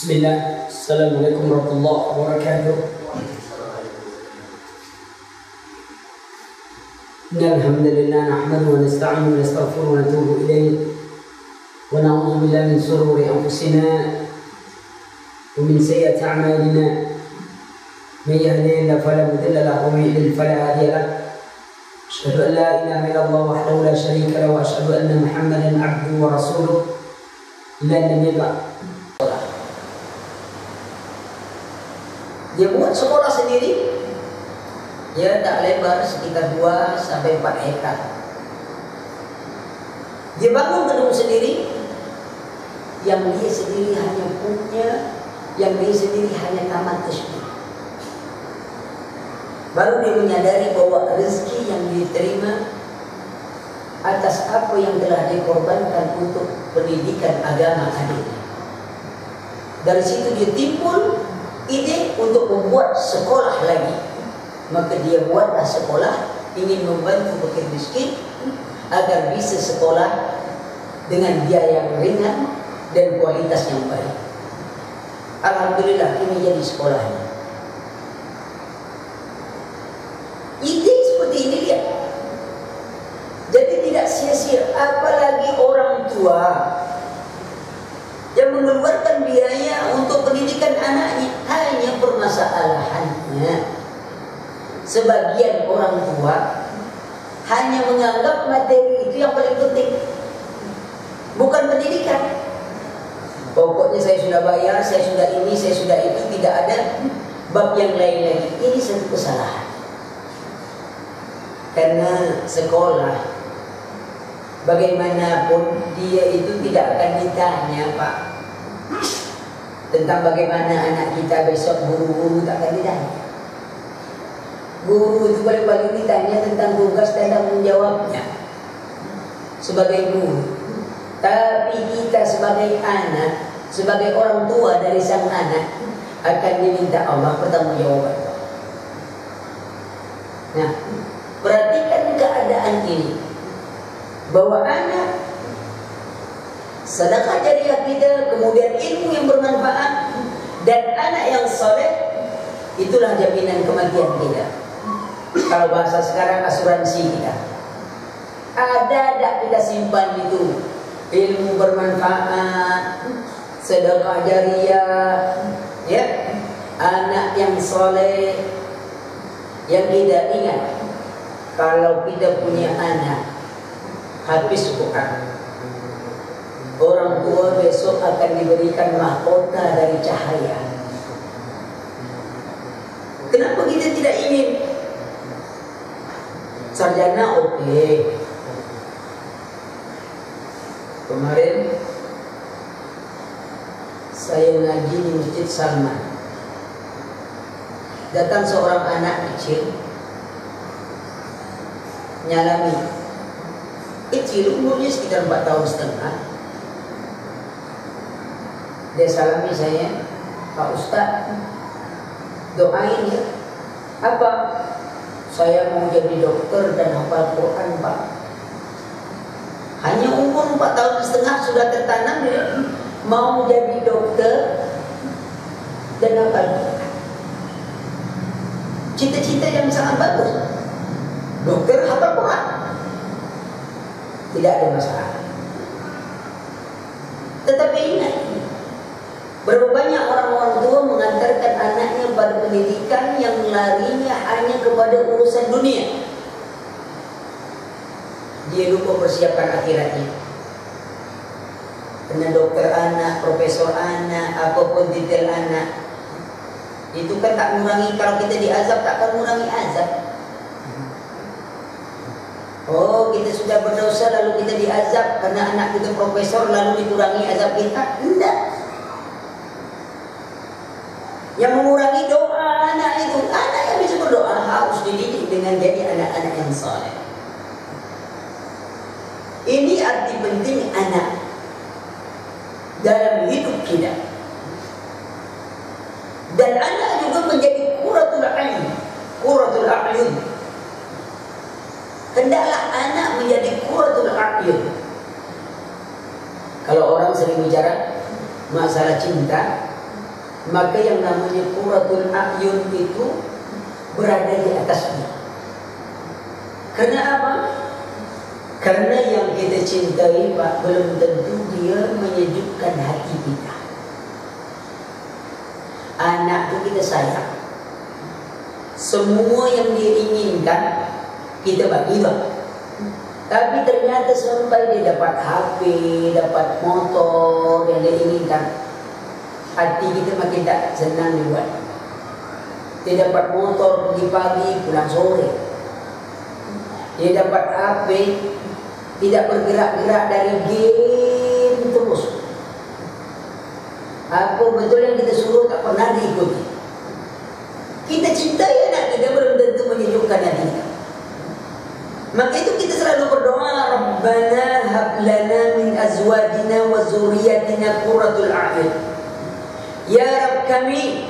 Bismillah, Assalamualaikum warahmatullahi wabarakatuh. Innal hamdalillah nahmaduhu wa nasta'inuhu wa nastaghfiruhu wa natubu ilayh wa na'udzu billahi min shururi anfusina wa min sayyiati a'malina. May yahdihillahu fala mudilla lahu wa may yudlil fala hadiya lahu. Asyhadu an la ilaha illallah wahdahu la syarika lahu wa asyhadu anna Muhammadan 'abduhu wa rasuluh. La nabiyya Dia buat sekolah sendiri. Dia tak lebar, sekitar 2 sampai 4 hektar. Dia bangun gedung sendiri. Yang dia sendiri hanya punya, yang dia sendiri hanya tamat tasbih. Baru dia menyadari bahwa rezeki yang diterima atas apa yang telah dikorbankan untuk pendidikan agama adiknya. Dari situ dia timbul ide untuk membuat sekolah lagi. Maka dia buatlah sekolah, ingin membantu fakir miskin agar bisa sekolah dengan biaya yang ringan dan kualitas yang baik. Alhamdulillah ini jadi sekolahnya. Ide seperti ini dia. Jadi tidak sia-sia, apalagi orang tua yang mengeluarkan biaya untuk pendidikan anaknya. Hanya permasalahannya, sebagian orang tua hanya menganggap materi itu yang paling penting, bukan pendidikan. Pokoknya saya sudah bayar, saya sudah ini, saya sudah itu, tidak ada bab yang lain lagi. Ini satu kesalahan. Karena sekolah bagaimanapun dia itu tidak akan ditanya, Pak, tentang bagaimana anak kita besok. Guru-guru tak akan ditanya. Guru itu paling-paling ditanya tentang tugas dan tanggung jawabnya sebagai guru. Tapi kita sebagai anak, sebagai orang tua dari sang anak, akan diminta Allah pertanggungjawaban. Nah, perhatikan keadaan ini, bahwa anak sedekah jariah kita, kemudian ilmu yang bermanfaat, dan anak yang saleh, itulah jaminan kematian kita. Kalau bahasa sekarang, asuransi kita. Ada tak kita simpan itu ilmu bermanfaat, sedekah jariah, ya, anak yang saleh, yang kita ingat. Kalau kita punya anak habis Quran, orang tua besok akan diberikan mahkota dari cahaya. Kenapa kita tidak ingin? Sarjana oke. Kemarin saya ngaji di Masjid Salman. Datang seorang anak kecil, nyalami. Kecil, umurnya sekitar 4 tahun setengah. Dia salami saya, Pak Ustaz, doain ya. Apa? Saya mau jadi dokter dan hafal Quran, Pak. Hanya umur 4 tahun setengah sudah tertanam dia mau jadi dokter dan hafal Quran. Cita-cita yang sangat bagus. Dokter hafal Quran, tidak ada masalah. Tetapi ingat, berapa banyak orang-orang tua mengantarkan anaknya pada pendidikan yang larinya hanya kepada urusan dunia. Dia lupa persiapkan akhiratnya. Karena dokter anak, profesor anak, apapun titel anak, itu kan tak mengurangi. Kalau kita diazab, tak akan mengurangi azab. Oh, kita sudah berdosa lalu kita diazab karena anak kita profesor lalu dikurangi azab kita? Tidak. Yang mengurangi doa anak itu, anak yang bisa berdoa harus dididik dengan jadi anak-anak yang saleh. Ini arti penting anak dalam hidup kita. Dan anak juga menjadi qurratul a'yun. Qurratul a'yun. Hendaklah anak menjadi qurratul a'yun. Kalau orang sering bicara masalah cinta, maka yang namanya qurratul a'yun itu berada di atasnya. Karena apa? Karena yang kita cintai, Pak, belum tentu dia menyejukkan hati kita. Anak itu kita sayang, semua yang dia inginkan kita bagi, Pak. Tapi ternyata sampai dia dapat HP, dapat motor yang dia inginkan, hati kita makin tak senang dibuat. Dia dapat motor pergi pagi, pulang sore. Dia dapat HP, tidak bergerak-gerak dari game terus. Apa betul yang kita suruh tak pernah diikuti. Kita cintai anak kita belum tentu menyejukkan hati kita. Maka itu kita selalu berdoa, Rabbana hab lana min azwajina wa zurriyatina qurratul a'yun. Ya Rabb kami,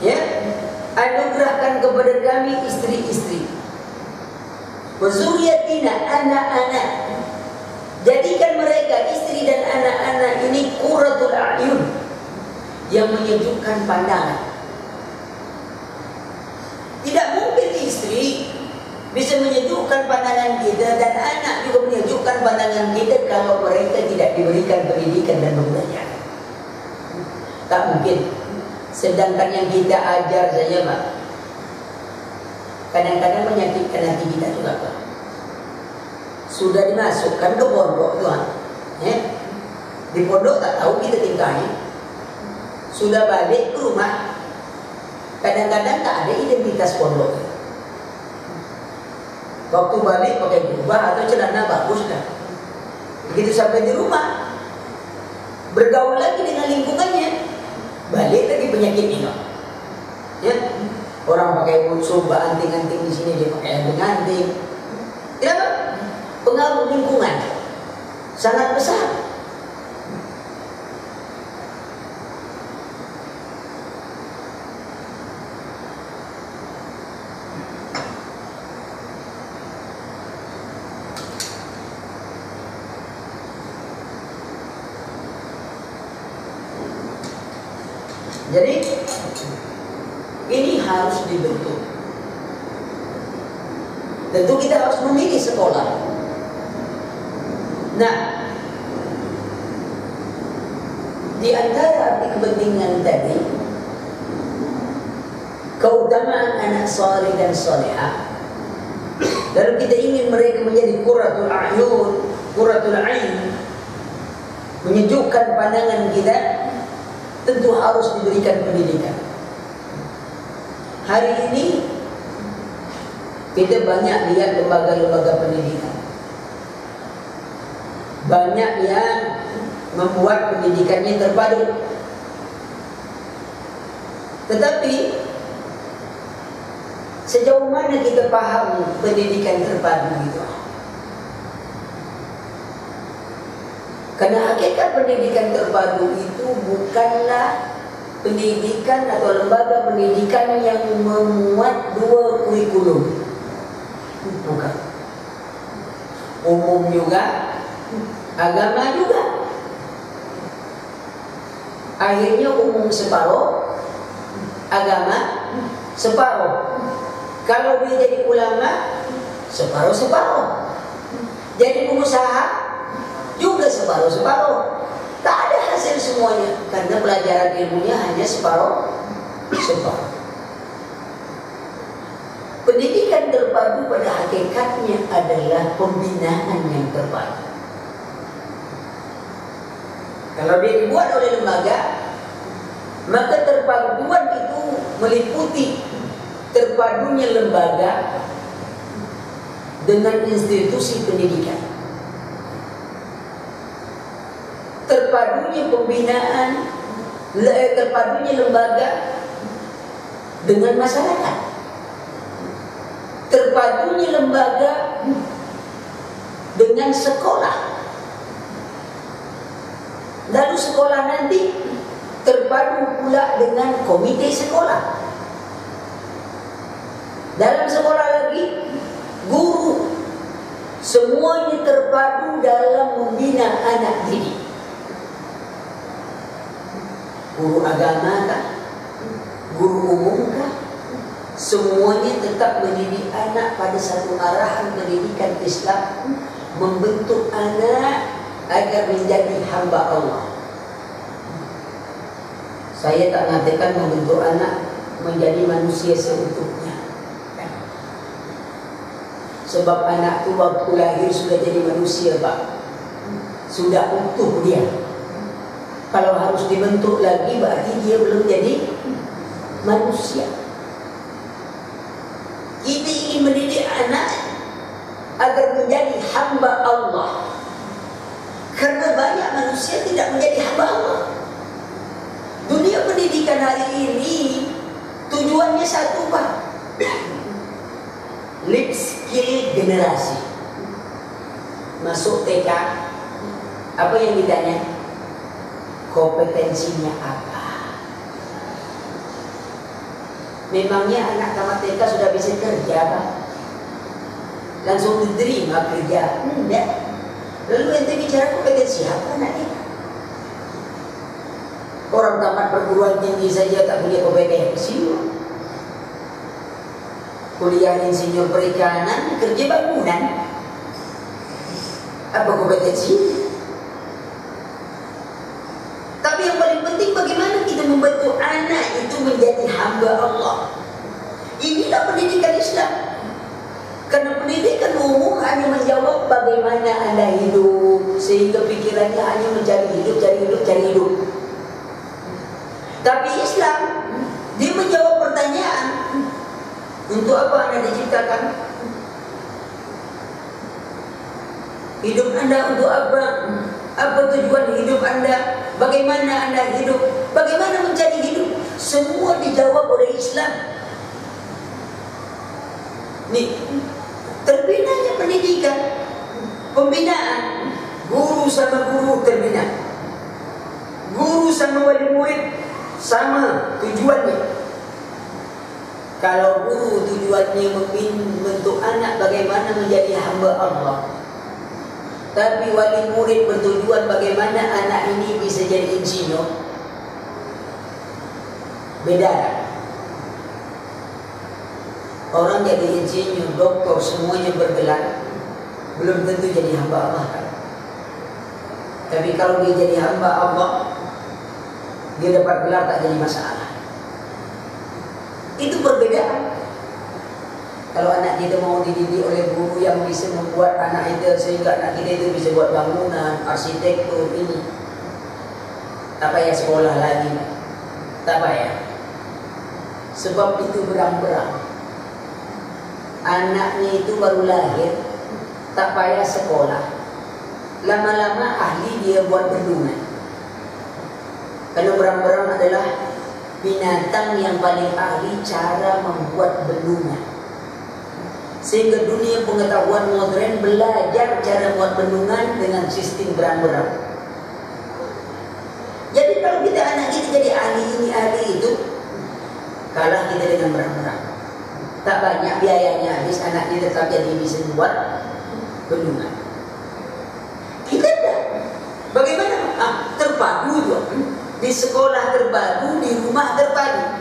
ya, anugerahkan kepada kami istri-istri, wa zurriyatina, anak-anak. Jadikan mereka, istri dan anak-anak ini, qurratul a'yun, yang menyejukkan pandangan. Tidak mungkin istri bisa menyejukkan pandangan kita dan anak juga menyejukkan pandangan kita kalau mereka tidak diberikan pendidikan dan pembelajaran. Tak mungkin. Sedangkan yang kita ajar saja, Pak, kadang-kadang menyakitkan hati kita juga, Pak. Sudah dimasukkan ke pondok, Tuhan, ya? Di pondok tak tahu kita tingkahnya. Sudah balik ke rumah, kadang-kadang tak ada identitas pondok. Waktu balik pakai jubah atau celana bagus dah. Begitu sampai di rumah, bergaul lagi dengan lingkungannya, balik lagi penyakit ini. Ya, orang pakai sumba anting-anting di sini, dia pakai anting-anting. Kenapa? Pengaruh lingkungan sangat besar. Jadi ini harus dibentuk. Tentu kita harus memilih sekolah. Nah, di antara arti kepentingan tadi, keutamaan anak saleh dan salehah, lalu kita ingin mereka menjadi qurratul a'yun, qurratul ain, menyejukkan pandangan kita, tentu harus diberikan pendidikan. Hari ini kita banyak lihat lembaga-lembaga pendidikan, banyak yang membuat pendidikannya terpadu. Tetapi sejauh mana kita paham pendidikan terpadu itu? Karena hakikat pendidikan terpadu itu bukanlah pendidikan atau lembaga pendidikan yang memuat dua kurikulum. Bukan. Umum juga, agama juga. Akhirnya umum separuh, agama separuh. Kalau dia jadi ulama, separuh-separuh. Jadi pengusaha juga separuh-separuh. Tak ada hasil semuanya, karena pelajaran ilmunya hanya separuh-separuh. Pendidikan terpadu pada hakikatnya adalah pembinaan yang terpadu. Kalau dia dibuat oleh lembaga, maka terpaduan itu meliputi terpadunya lembaga dengan institusi pendidikan, terpadunya pembinaan, terpadunya lembaga dengan masyarakat, terpadunya lembaga dengan sekolah, lalu sekolah nanti terpadu pula dengan komite sekolah, dalam sekolah lagi guru. Semuanya terpadu dalam membina anak didik. Guru agama kah? Guru umum kah? Semuanya tetap mendidik anak pada satu arahan pendidikan Islam, membentuk anak agar menjadi hamba Allah. Saya tak mengatakan membentuk anak menjadi manusia seutuhnya. Sebab anak itu waktu lahir sudah jadi manusia, Pak. Sudah utuh dia. Kalau harus dibentuk lagi berarti dia belum jadi manusia. Kita ingin mendidik anak agar menjadi hamba Allah. Karena banyak manusia tidak menjadi hamba Allah. Dunia pendidikan hari ini tujuannya satu, Pak. Life skill generasi. Masuk TK, apa yang ditanya? Kompetensinya apa? Memangnya anak tamat TK sudah bisa kerja, Pak? Langsung diterima kerja? Enggak. Lalu ente bicara kompetensi apa anak TK? Orang tamat perguruan tinggi saja tak punya kompetensi. Kuliah insinyur perikanan, kerja bangunan. Apa kompetensi? Tapi yang paling penting bagaimana kita membantu anak itu menjadi hamba Allah. Inilah pendidikan Islam. Karena pendidikan umum hanya menjawab bagaimana Anda hidup, sehingga pikirannya hanya mencari hidup, cari hidup, cari hidup. Tapi Islam, dia menjawab pertanyaan, untuk apa Anda diciptakan? Hidup Anda untuk apa? Apa tujuan hidup Anda? Bagaimana Anda hidup? Bagaimana mencari hidup? Semua dijawab oleh Islam. Nih, terbinanya pendidikan, pembinaan, guru sama guru terbina, guru sama wali murid sama tujuannya. Kalau guru tujuannya membentuk anak bagaimana menjadi hamba Allah, tapi wali murid bertujuan bagaimana anak ini bisa jadi insinyur, beda. Orang jadi insinyur, doktor, semuanya bergelar, belum tentu jadi hamba Allah, kan? Tapi kalau dia jadi hamba Allah, dia dapat gelar tak jadi masalah. Itu perbedaan. Kalau anak kita mau dididik oleh guru yang bisa membuat anak itu sehingga anak kita itu bisa buat bangunan, arsitektur ini, tak payah sekolah lagi, tak payah. Sebab itu berang-berang. Anaknya itu baru lahir, tak payah sekolah. Lama-lama ahli dia buat bendungan. Karena berang-berang adalah binatang yang paling ahli cara membuat bendungan. Sehingga dunia pengetahuan modern belajar cara membuat bendungan dengan sistem berang-berang. Jadi kalau kita anak kita jadi ahli ini, ahli itu, kalah kita dengan berang-berang. Tak banyak biayanya habis, anak kita tetap jadi bisa membuat bendungan. Kita tidak. Bagaimana? Terpadu juga. Di sekolah terpadu, di rumah terpadu.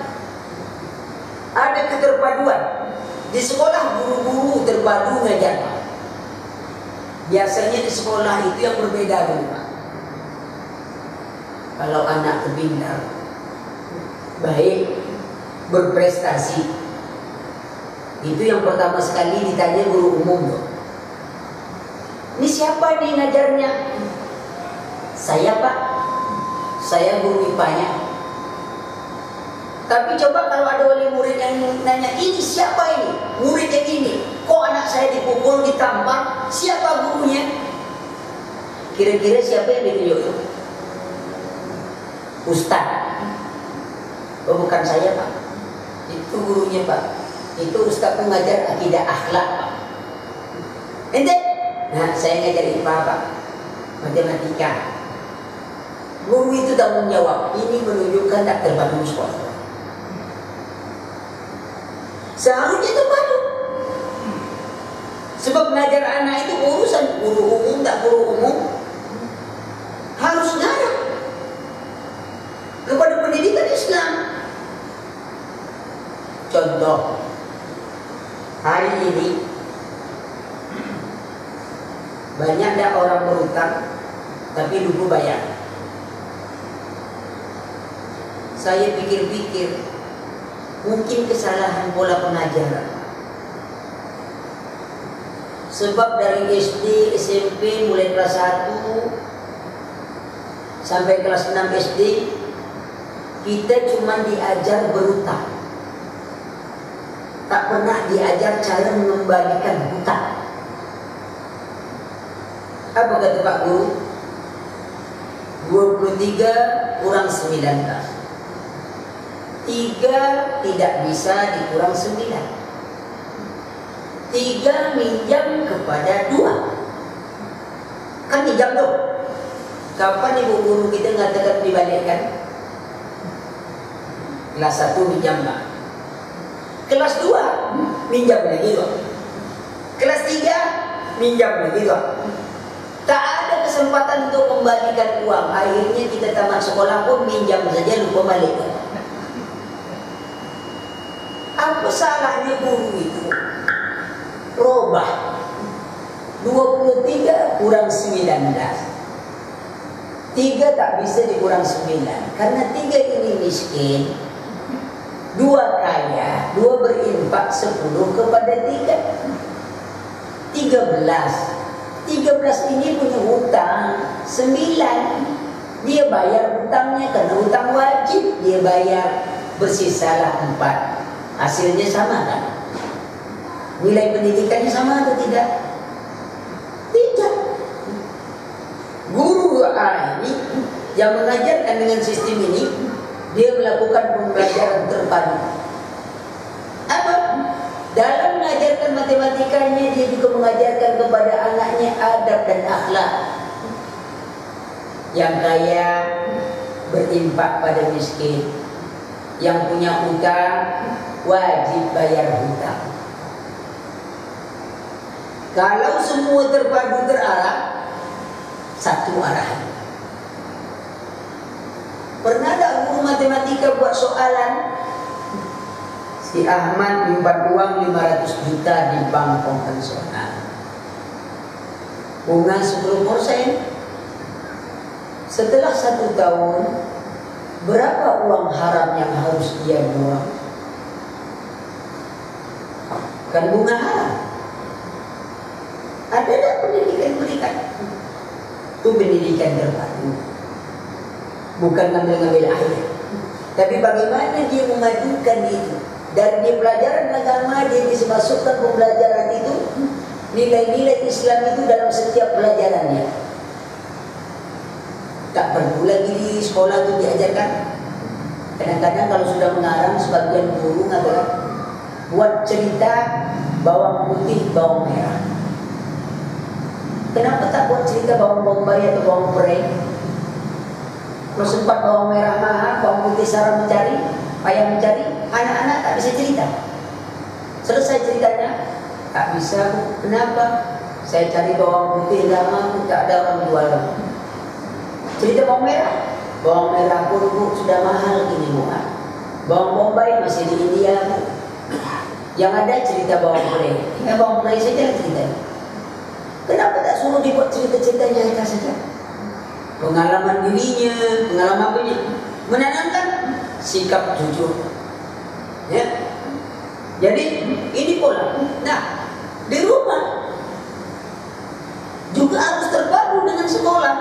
Ada keterpaduan. Di sekolah guru-guru terpadu ngajar. Biasanya di sekolah itu yang berbeda dulu, Pak. Kalau anak pintar, baik, berprestasi, itu yang pertama sekali ditanya guru umum loh. Ini siapa nih ngajarnya? Saya, Pak. Saya guru IPA-nya. Tapi coba kalau ada wali murid yang nanya, ini siapa ini? Murid yang ini. Kok anak saya dipukul, ditampar? Siapa gurunya? Kira-kira siapa yang ditunjuk? Ustaz. Oh, bukan saya, Pak. Itu gurunya, Pak. Itu Ustaz mengajar akidah akhlak, Pak. Ente? Nah, saya ngajar IPA, Pak. Matematika. Guru itu tanggung jawab. Ini menunjukkan tak terpadu sekolah. Seharusnya terpadu. Sebab mengajar anak itu urusan guru umum, tak guru umum. Harus ngarah kepada pendidikan Islam. Contoh, hari ini banyak dah orang berutang tapi lupa bayar. Saya pikir-pikir, mungkin kesalahan pola pengajaran. Sebab dari SD, SMP, mulai kelas 1 sampai kelas 6 SD, kita cuma diajar berutang. Tak pernah diajar cara mengembalikan hutang. Apa kata Pak Guru? 23 kurang 19. 3 tidak bisa dikurang 9. 3 minjam kepada 2. Kan minjam tuh. Kapan ibu guru kita mengatakan dibalikkan? Kelas 1 minjam lah. Kelas 2 minjam lagi tuh. Kelas 3 minjam lagi tuh. Tak ada kesempatan untuk kembalikan uang. Akhirnya kita tamat sekolah pun minjam saja, lupa balik. Apa salahnya guru itu? Robah 23 kurang 19. 3 tak bisa dikurang 9. Karena 3 ini miskin, 2 kaya, 2 berinfak 10 kepada 3. 13 ini punya hutang 9. Dia bayar hutangnya karena hutang wajib. Dia bayar, bersisalah 4. Hasilnya sama kan? Nilai pendidikannya sama atau tidak? Tidak. Guru ini yang mengajarkan dengan sistem ini, dia melakukan pembelajaran terpadu. Apa? Dalam mengajarkan matematikanya, dia juga mengajarkan kepada anaknya adab dan akhlak. Yang kaya berinfak pada miskin, yang punya hutang wajib bayar hutang. Kalau semua terpadu terarah, satu arah. Pernah ada guru matematika buat soalan, si Ahmad nyimpan uang 500 juta di bank konvensional, bunga 10%. Setelah 1 tahun, berapa uang haram yang harus dia buang? Kan bunga haram. Ada tak pendidikan berikan? Itu pendidikan terpadu. Bukan ngambil-ngambil ayat. Tapi bagaimana dia memadukan itu? Dan di pelajaran agama dia bisa masukkan pembelajaran itu, nilai-nilai Islam itu dalam setiap pelajarannya. Tak perlu lagi di sekolah itu diajarkan. Kadang-kadang kalau sudah mengarang, sebagian guru adalah buat cerita bawang putih, bawang merah. Kenapa tak buat cerita bawang bombay atau bawang bombay? Kalau sempat bawang merah mahal, bawang putih Sarah mencari, ayam mencari, anak-anak tak bisa cerita. Selesai ceritanya, tak bisa. Kenapa? Saya cari bawang putih lama, tak ada orang jual. Cerita bawang merah pun sudah mahal ini bukan. Bawang bombay masih di India. Yang ada cerita bawang bombay. Ya bawang bombay saja ceritanya. Kenapa tak suruh dibuat cerita-cerita nyata saja? Pengalaman dirinya, pengalaman punya, menanamkan sikap jujur. Ya. Jadi ini pola. Nah, di rumah juga harus terpadu dengan sekolah.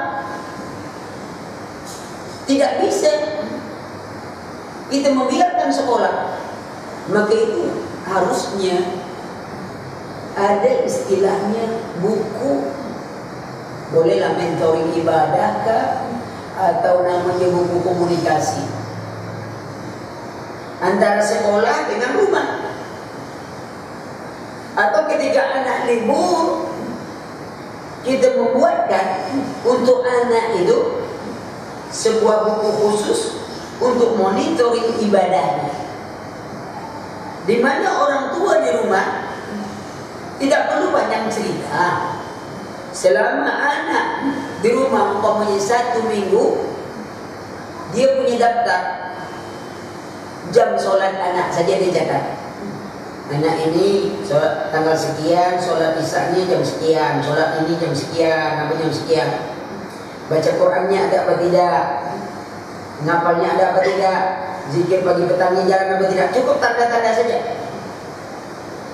Tidak bisa kita membiarkan sekolah. Maka itu harusnya ada istilahnya buku, bolehlah mentoring ibadah kah, atau namanya buku komunikasi antara sekolah dengan rumah. Atau ketika anak libur, kita membuatkan untuk anak itu sebuah buku khusus untuk monitoring ibadahnya, di mana orang tua di rumah tidak perlu banyak cerita. Selama anak di rumah umpamanya 1 minggu, dia punya daftar jam sholat anak saja dia catat. anak ini tanggal sekian, sholat isya-nya jam sekian, sholat ini jam sekian, apa jam sekian. Baca Qurannya ada apa tidak, ngapalnya ada apa tidak, zikir pagi petangnya jalan apa tidak. Cukup tanda-tanda saja.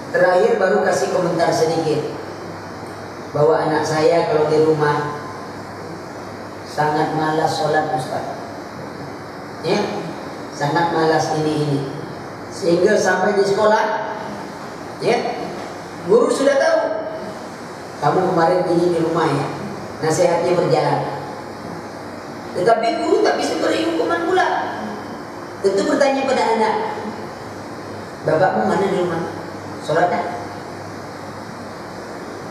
Terakhir baru kasih komentar sedikit bahwa anak saya kalau di rumah sangat malas sholat Ustaz, ya, sangat malas ini, sehingga sampai di sekolah, ya, guru sudah tahu kamu kemarin ini di rumah ya, nasihatnya berjalan. Tetapi guru tak bisa beri hukuman pula. Tentu bertanya pada anak, bapakmu mana di rumah? Sholat tak?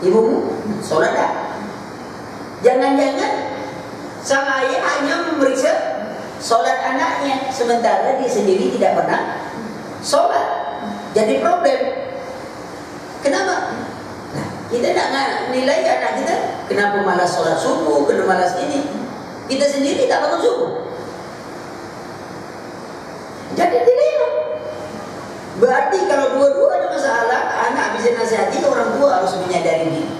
Ibumu sholat tak? Jangan-jangan sang ayah hanya memeriksa sholat anaknya, sementara dia sendiri tidak pernah sholat. Jadi problem. Kenapa? Nah, kita nak nilai anak kita, kenapa malas sholat subuh, kenapa malas ini? Kita sendiri tak bangun subuh. Jadi dilema. Berarti kalau dua-dua ada masalah, anak bisa nasihati, orang tua harus menyadari diri.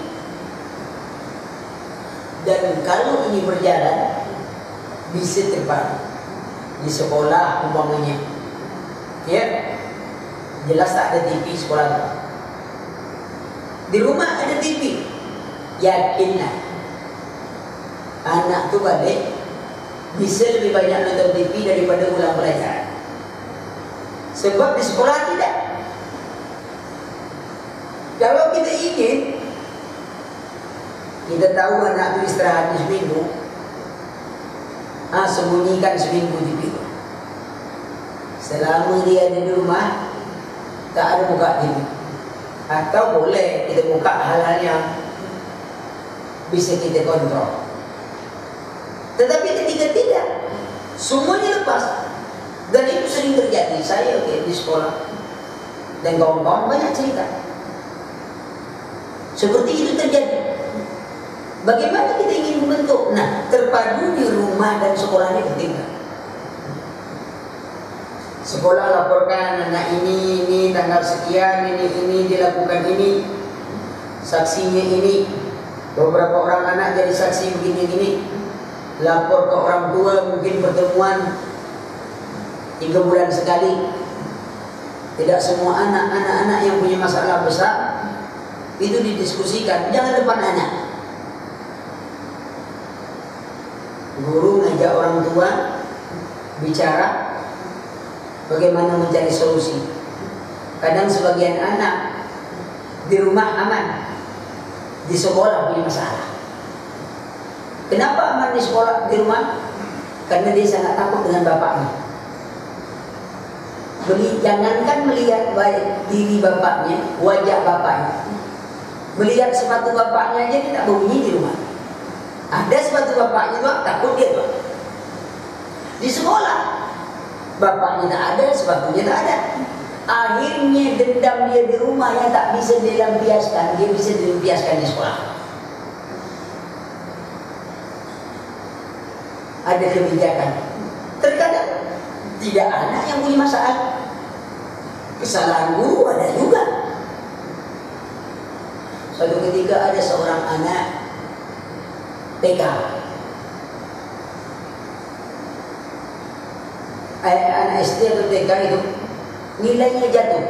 Dan kalau ini berjalan, bisa tepat di sekolah umpamanya, ya, jelas tak ada TV sekolah. Di rumah ada TV, yakinlah anak tu balik bisa lebih banyak nonton TV daripada ulang pelajaran. Sebab di sekolah tidak. Kalau kita ingin, kita tahu anak itu istirahat di seminggu, sembunyikan seminggu TV. Selama dia ada di rumah, tak ada buka TV. Atau boleh kita buka hal-hal yang bisa kita kontrol. Tetapi ketika tidak, semuanya lepas. Dan itu sering terjadi. Saya di sekolah dan kawan-kawan banyak cerita seperti itu terjadi. Bagaimana kita ingin membentuk? Nah, terpadu di rumah dan sekolah ini penting. Sekolah laporkan anak ini tanggal sekian, ini dilakukan ini, saksinya ini, beberapa orang anak jadi saksi begini-gini. Lapor ke orang tua, mungkin pertemuan 3 bulan sekali. Tidak semua anak-anak yang punya masalah besar itu didiskusikan, jangan depan anak. Guru ngajak orang tua bicara bagaimana mencari solusi. Kadang sebagian anak di rumah aman, di sekolah punya masalah. Kenapa aman di sekolah, di rumah? Karena dia sangat takut dengan bapaknya. Jangankan melihat baik diri bapaknya, wajah bapaknya, melihat sepatu bapaknya aja dia tak berbunyi di rumah. Ada sepatu bapaknya tuh, takut dia tuh. Di sekolah, bapaknya tak ada, sepatunya tak ada. Akhirnya dendam dia di rumah yang tak bisa dilampiaskan, dia bisa dilampiaskan di sekolah. Ada kebijakan. Terkadang tidak anak yang punya masalah, kesalahan guru ada juga. Suatu ketika ada seorang anak TK, anak SD atau TK itu nilainya jatuh,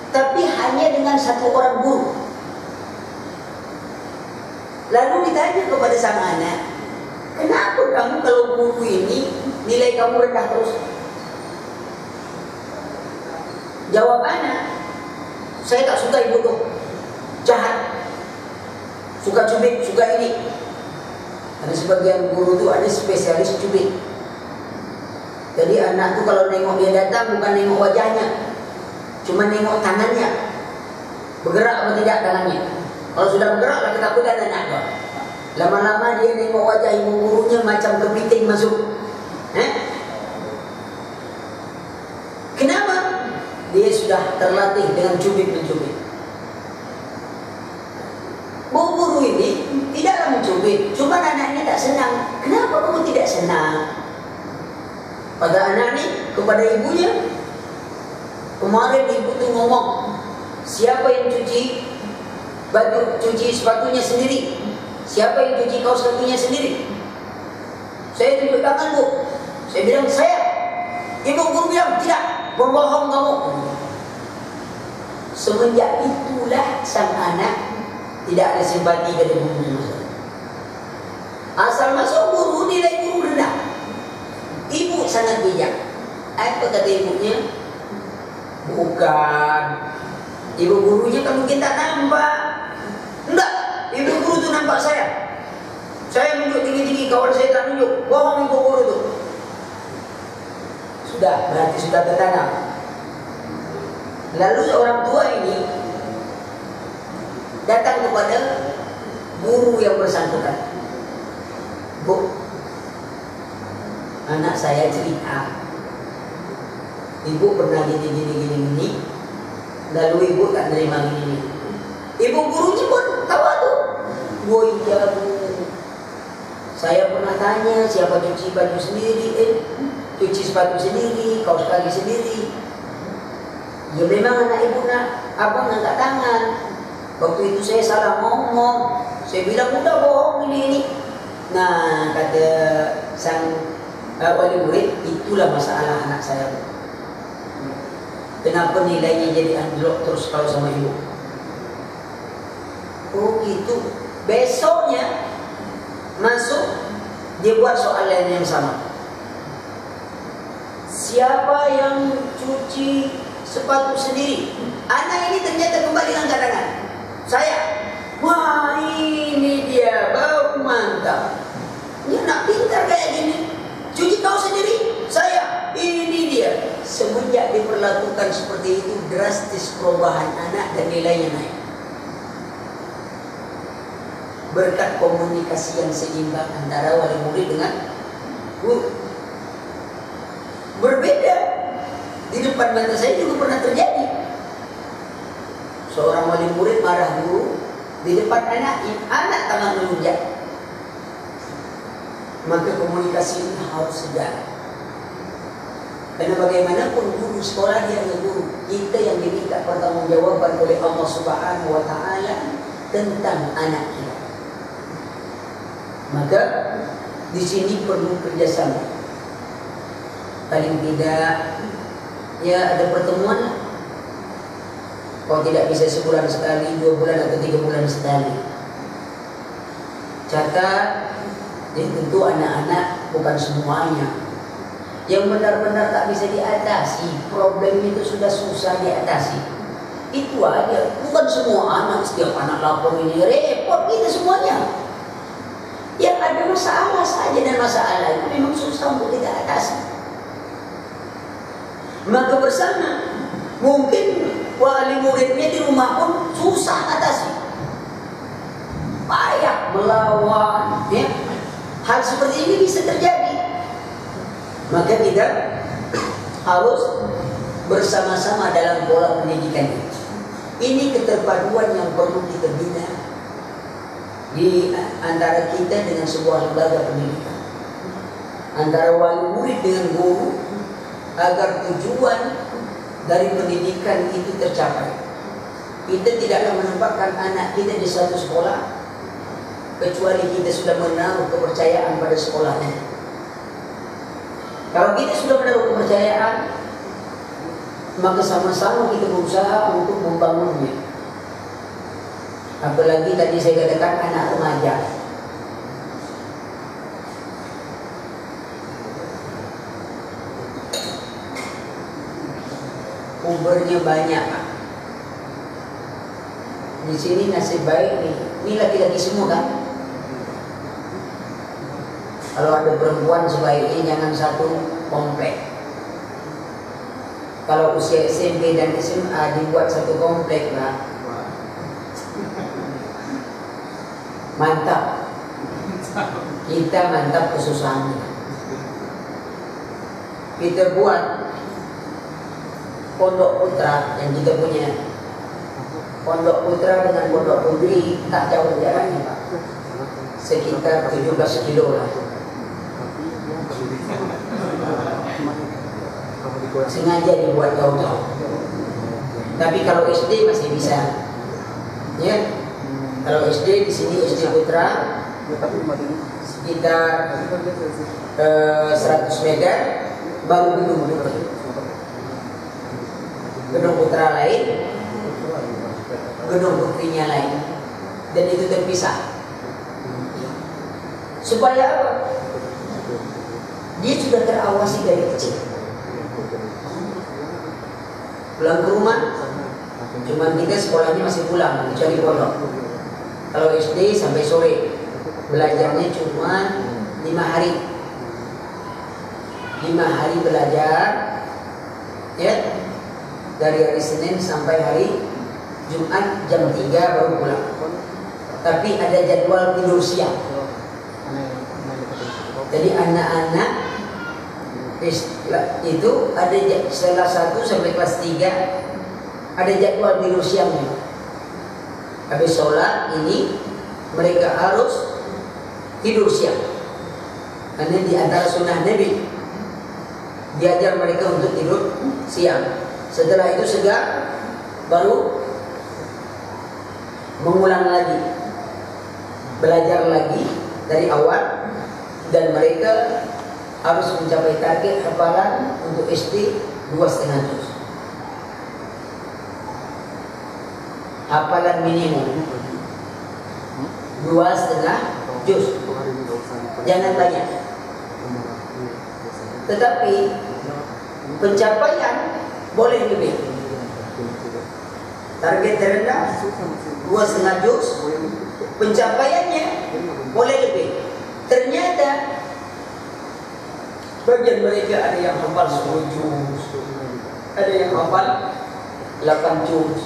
tapi hanya dengan 1 orang guru. Lalu ditanya kepada sang anak, kenapa kamu kalau guru ini nilai kamu rendah terus? Jawab anak, saya tak suka ibu tuh, jahat, suka cubit, suka ini. Ada sebagian guru tuh ada spesialis cubit. Jadi anak tuh kalau nengok dia datang bukan nengok wajahnya, cuma nengok tangannya, bergerak atau tidak tangannya. Kalau sudah bergerak lah ketakutan anak tuh. Lama-lama dia nengok wajah ibu gurunya macam kepiting masuk. Kenapa? Dia sudah terlatih dengan cubit-mencubit. Bu guru ini tidaklah mencubit, cuma anaknya tak senang. Kenapa kamu tidak senang? Pada anak ini kepada ibunya, Kemarin ibu tuh ngomong, siapa yang cuci baju, cuci sepatunya sendiri? Siapa yang cuci kaos kakinya sendiri? Saya tunjuk tangan, Bu. Saya bilang, saya. Ibu guru bilang, tidak, berbohong kamu. Semenjak itulah sang anak tidak ada simpati dari gurunya. Asal masuk guru, nilai guru rendah. Ibu sangat bijak. Apa kata ibunya? Bukan. Ibu gurunya kan mungkin tak nampak. Enggak, ibu guru itu nampak saya. Saya nunjuk tinggi-tinggi, kawan saya tak nunjuk. Bohong ibu guru itu. Sudah, berarti sudah tertanam. Lalu orang tua ini datang kepada guru yang bersangkutan. Bu, anak saya cerita, ibu pernah gini. Lalu ibu tak nerima gini. Ibu gurunya pun tahu tuh. Oh iya Bu, saya pernah tanya siapa cuci baju sendiri, cuci sepatu sendiri, kaos kaki sendiri. Ya memang anak ibu abang angkat tangan. Waktu itu saya salah ngomong. Saya bilang udah bohong ini. Nah kata sang wali murid, itulah masalah anak saya. Kenapa nilainya jadi anjlok terus kalau sama ibu? Oh gitu. Besoknya masuk, dia buat soal lain yang sama. Siapa yang cuci sepatu sendiri? Anak ini ternyata kembali angkat tangan. Saya. Wah ini dia, baru mantap. Ini anak pintar kayak gini. Cuci kau sendiri? Saya. Ini dia. Semenjak diperlakukan seperti itu, drastis perubahan anak dan nilainya naik. Berkat komunikasi yang seimbang antara wali murid dengan guru. Berbeda. Di depan mata saya juga pernah terjadi. Seorang wali murid marah guru di depan anaknya, anak tangan melunjak. Maka komunikasi ini harus sedang. Karena bagaimanapun guru sekolah dia adalah guru. Kita yang diminta pertanggungjawaban oleh Allah Subhanahu wa Ta'ala tentang anak kita. Maka di sini perlu kerjasama. Paling tidak ya ada pertemuan. Kalau tidak bisa sebulan sekali, 2 bulan atau 3 bulan sekali. Catat, ya tentu anak-anak bukan semuanya yang benar-benar tak bisa diatasi. Problem itu sudah susah diatasi. Itu aja. Bukan semua anak, setiap anak lapor ini repot kita semuanya. Yang ada masalah saja, dan masalah itu memang susah untuk kita atasi. Maka bersama, mungkin wali muridnya di rumah pun susah atasi. Payah melawan, ya. Hal seperti ini bisa terjadi. Maka kita harus bersama-sama dalam pola pendidikan ini. Ini keterpaduan yang perlu kita bina di antara kita dengan sebuah lembaga pendidikan, antara wali murid dengan guru, agar tujuan dari pendidikan itu tercapai. Kita tidaklah menempatkan anak kita di suatu sekolah kecuali kita sudah menaruh kepercayaan pada sekolahnya. Kalau kita sudah menaruh kepercayaan, maka sama-sama kita berusaha untuk membangunnya. Apalagi tadi saya katakan anak remaja. Umurnya banyak. Di sini nasib baik nih. Ini laki-laki semua kan? Kalau ada perempuan sebaiknya jangan satu komplek. Kalau usia SMP dan SMA dibuat satu komplek lah. Mantap. Kita mantap kesusahannya. Kita buat Pondok Putra yang kita punya. Pondok Putra dengan Pondok Putri tak jauh jaraknya Pak. Sekitar 17 kilo lah. Sengaja dibuat jauh-jauh. Tapi kalau SD masih bisa. Ya. Kalau SD di sini SD Putra sekitar 100 meter baru gedung Putri. Gedung Putra lain, gedung Putrinya lain, dan itu terpisah. Supaya apa? Dia sudah terawasi dari kecil. Pulang ke rumah, cuman kita sekolahnya masih pulang, kecuali pondok. Kalau SD sampai sore, belajarnya cuma 5 hari. 5 hari belajar, ya, dari hari Senin sampai hari Jumat jam 3 baru pulang. Tapi ada jadwal tidur siang. Jadi anak-anak itu ada setelah 1 sampai kelas 3 ada jadwal tidur siangnya. Habis sholat ini mereka harus tidur siang. Karena di antara sunnah Nabi diajar mereka untuk tidur siang. Setelah itu segar baru mengulang lagi, belajar lagi dari awal, dan mereka harus mencapai target hafalan untuk SD 2,5 juz. Hafalan minimum 2,5 juz. Jangan banyak. Tetapi pencapaian boleh lebih. Target terendah 2,5 juz, pencapaiannya boleh lebih. Ternyata bagian mereka ada yang hafal 10 juz, ada yang hafal 8 juz.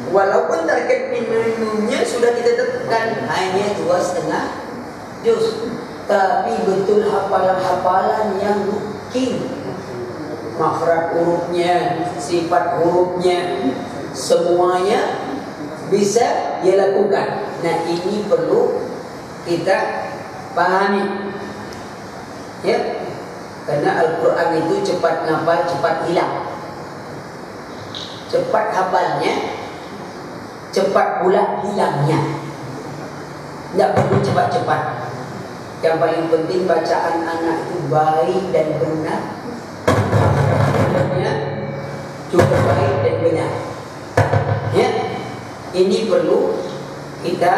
Walaupun target minimumnya sudah kita tetapkan hanya 2,5 juz, tapi betul hafalan-hafalan yang mungkin makhraj hurufnya, sifat hurufnya, semuanya bisa dia lakukan. Nah, ini perlu kita pahami, ya, karena Al-Quran itu cepat ngapal, cepat hilang, cepat hafalnya, cepat pula hilangnya. Tidak perlu cepat-cepat. Yang paling penting bacaan anak itu baik dan benar, juga baik dan benar. Ya, ini perlu kita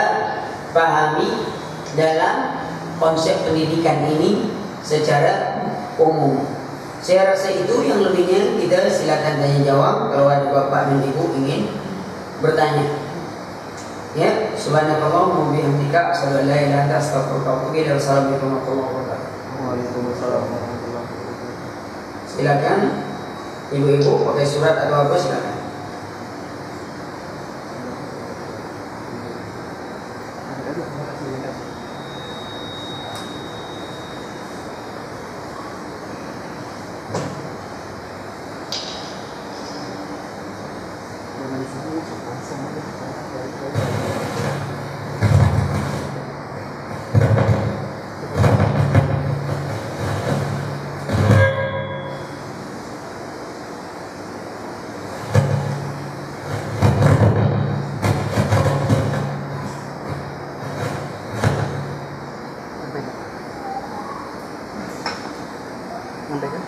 pahami dalam konsep pendidikan ini secara umum. Saya rasa itu, yang lebihnya kita silakan tanya jawab kalau ada bapak dan ibu ingin bertanya. Ya, subhanakallahumma wa bihamdika asyhadu an la ilaha illa anta astaghfiruka wa atubu ilaik. Wassalamualaikum warahmatullahi wabarakatuh. Waalaikumsalam warahmatullahi wabarakatuh. Silakan ibu-ibu pakai surat atau apa, silakan. Sampai kan?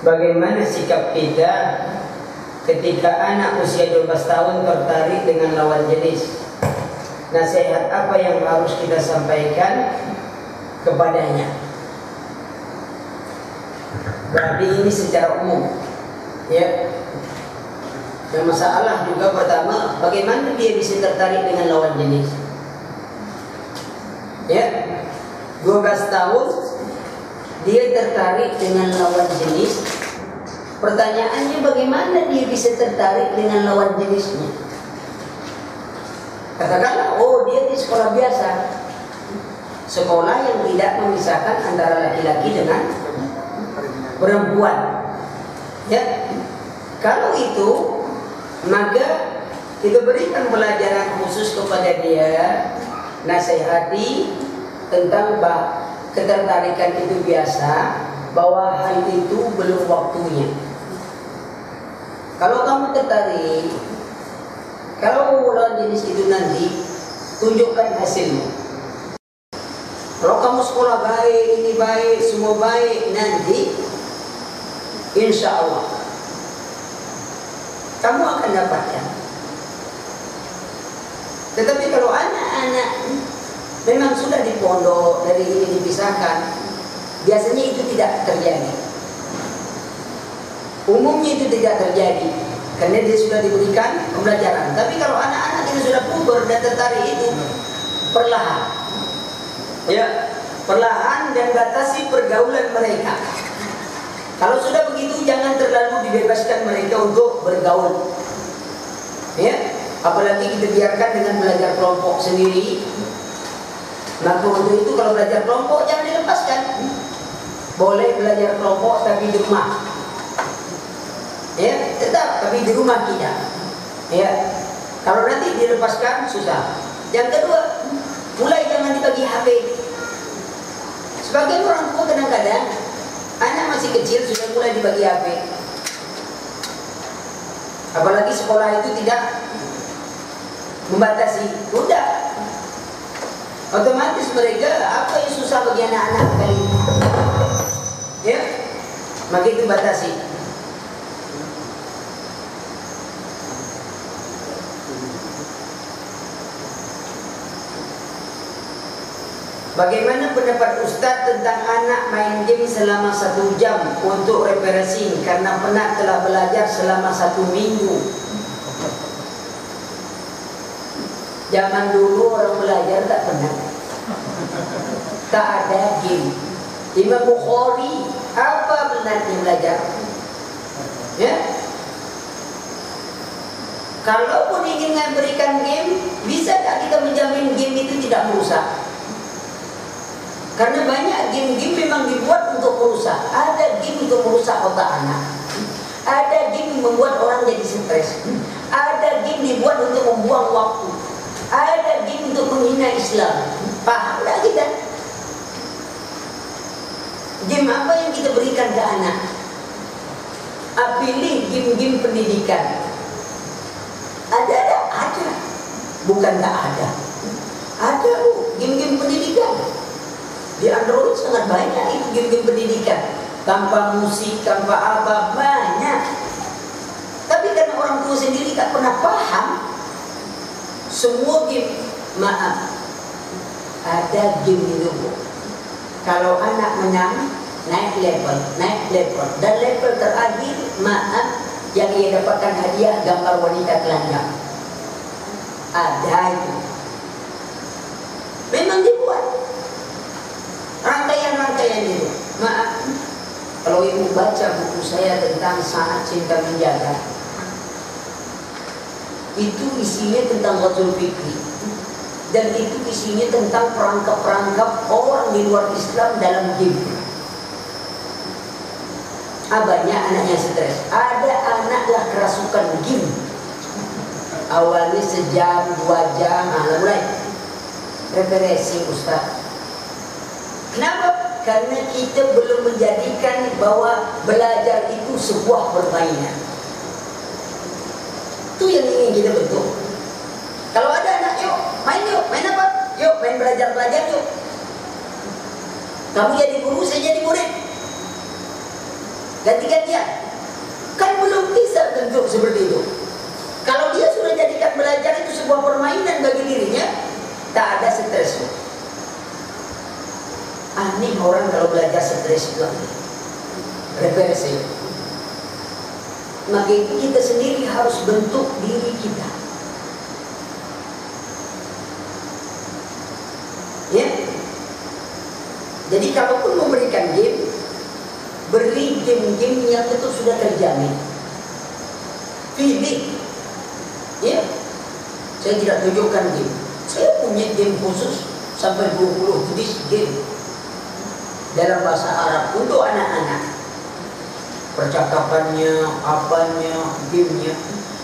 bagaimana sikap kita ketika anak usia 12 tahun tertarik dengan lawan jenis? Nasihat apa yang harus kita sampaikan kepadanya? Berarti ini secara umum, ya. Yang masalah juga pertama, bagaimana dia bisa tertarik dengan lawan jenis? Ya, 12 tahun dia tertarik dengan lawan jenis. Pertanyaannya, bagaimana dia bisa tertarik dengan lawan jenisnya? Katakanlah, oh dia di sekolah biasa, sekolah yang tidak memisahkan antara laki-laki dengan perempuan. Ya, kalau itu maka kita berikan pelajaran khusus kepada dia, nasihati tentang ketertarikan itu biasa, bahwa hal itu belum waktunya. Kalau kamu tertarik, kalau lawan jenis itu nanti, tunjukkan hasilnya. Kalau kamu sekolah baik, ini baik, semua baik, nanti insya Allah kamu akan dapatkan. Tetapi kalau anak-anak memang sudah di pondok, dari ini dipisahkan, biasanya itu tidak terjadi. Umumnya itu tidak terjadi, karena dia sudah diberikan pembelajaran. Tapi kalau anak-anak itu sudah puber dan tertarik, itu perlahan, ya, perlahan, dan batasi pergaulan mereka. Kalau sudah begitu, jangan terlalu dibebaskan mereka untuk bergaul, ya. Apalagi kita biarkan dengan belajar kelompok sendiri. Maka untuk itu kalau belajar kelompok jangan dilepaskan. Boleh belajar kelompok tapi di rumah, ya, tetap tapi di rumah kita, ya. Kalau nanti dilepaskan susah. Yang kedua, mulai jangan dibagi HP. Sebagian orang tua kadang-kadang anak masih kecil sudah mulai dibagi HP. Apalagi sekolah itu tidak membatasi, udah otomatis mereka apa yang susah bagi anak-anak kali ini, ya, maka itu batasi. Bagaimana pendapat Ustadz tentang anak main game selama 1 jam untuk refreshing karena penat telah belajar selama 1 minggu? Zaman dulu orang belajar tak penat, tak ada game. Imam Bukhari apa penatnya belajar? Ya, kalaupun ingin memberikan game, bisa tak kita menjamin game itu tidak merusak? Karena banyak game-game memang dibuat untuk merusak. Ada game untuk merusak otak anak, ada game membuat orang jadi stres, ada game dibuat untuk membuang waktu, ada game untuk menghina Islam. Paham tak kita? Game apa yang kita berikan ke anak? Pilih game-game pendidikan. Ada. Bukan tak ada. Ada game-game pendidikan. Di Android sangat banyak itu game-game pendidikan. Tanpa musik, tanpa apa, banyak. Tapi karena orang tua sendiri tak pernah paham, semua game, maaf, ada game itu. Kalau anak menang, naik level, dan level terakhir, maaf, yang ia dapatkan hadiah gambar wanita telanjang. Ada itu. Memang dibuat rangkaian itu. Maaf, kalau ibu baca buku saya tentang Saat Cinta Menjaga, itu isinya tentang Ghazul Fikri, dan itu isinya tentang perangkap-perangkap orang di luar Islam dalam game. Banyak anaknya stres. Ada anaklah kerasukan game. Awalnya sejam, 2 jam, mulai refreshing Ustaz. Kenapa? Karena kita belum menjadikan bahwa belajar itu sebuah permainan. Itu yang ingin kita bentuk. Kalau ada anak, yuk main apa? Yuk main belajar yuk. Kamu jadi guru, saya jadi murid. ganti-gantian. Kan belum bisa bentuk seperti itu. Kalau dia sudah jadikan belajar itu sebuah permainan bagi dirinya, tak ada stres. Aneh orang kalau belajar stres itu reversi. Maka itu kita sendiri harus bentuk diri kita. Ya. Jadi kalaupun memberikan game, beri game-game yang betul sudah terjamin. Pilih. Ya. Saya tidak tunjukkan game. Saya punya game khusus sampai 20 jenis game dalam bahasa Arab untuk anak-anak. Percakapannya, apanya, gamenya,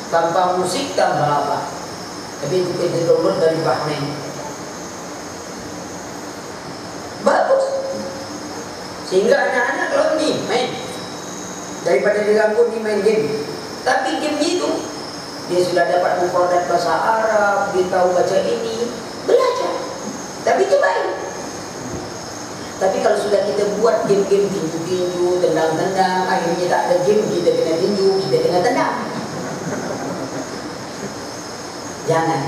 tanpa musik, tanpa apa. Tapi itu kita download dari Bahrain. Bagus. Sehingga anak-anak kalau ini main, daripada diganggu nih main game. Tapi game itu dia sudah dapat mempelajari bahasa Arab, dia tahu baca ini, belajar. Tapi itu baik. Tapi kalau sudah kita buat game-game tinju-tinju, tendang-tendang, akhirnya tak ada game, kita kena tinju, kita kena tendang. Jangan.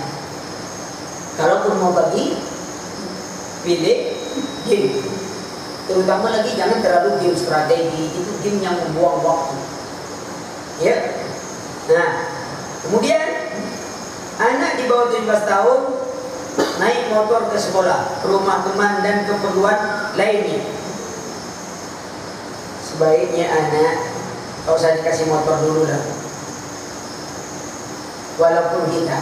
Kalaupun mau bagi, pilih game. Terutama lagi jangan terlalu game strategi, itu game yang membuang waktu. Ya. Nah, kemudian anak di bawah 17 tahun naik motor ke sekolah, ke rumah teman dan keperluan lainnya. Sebaiknya anak, kalau saya dikasih motor dulu lah, walaupun kita.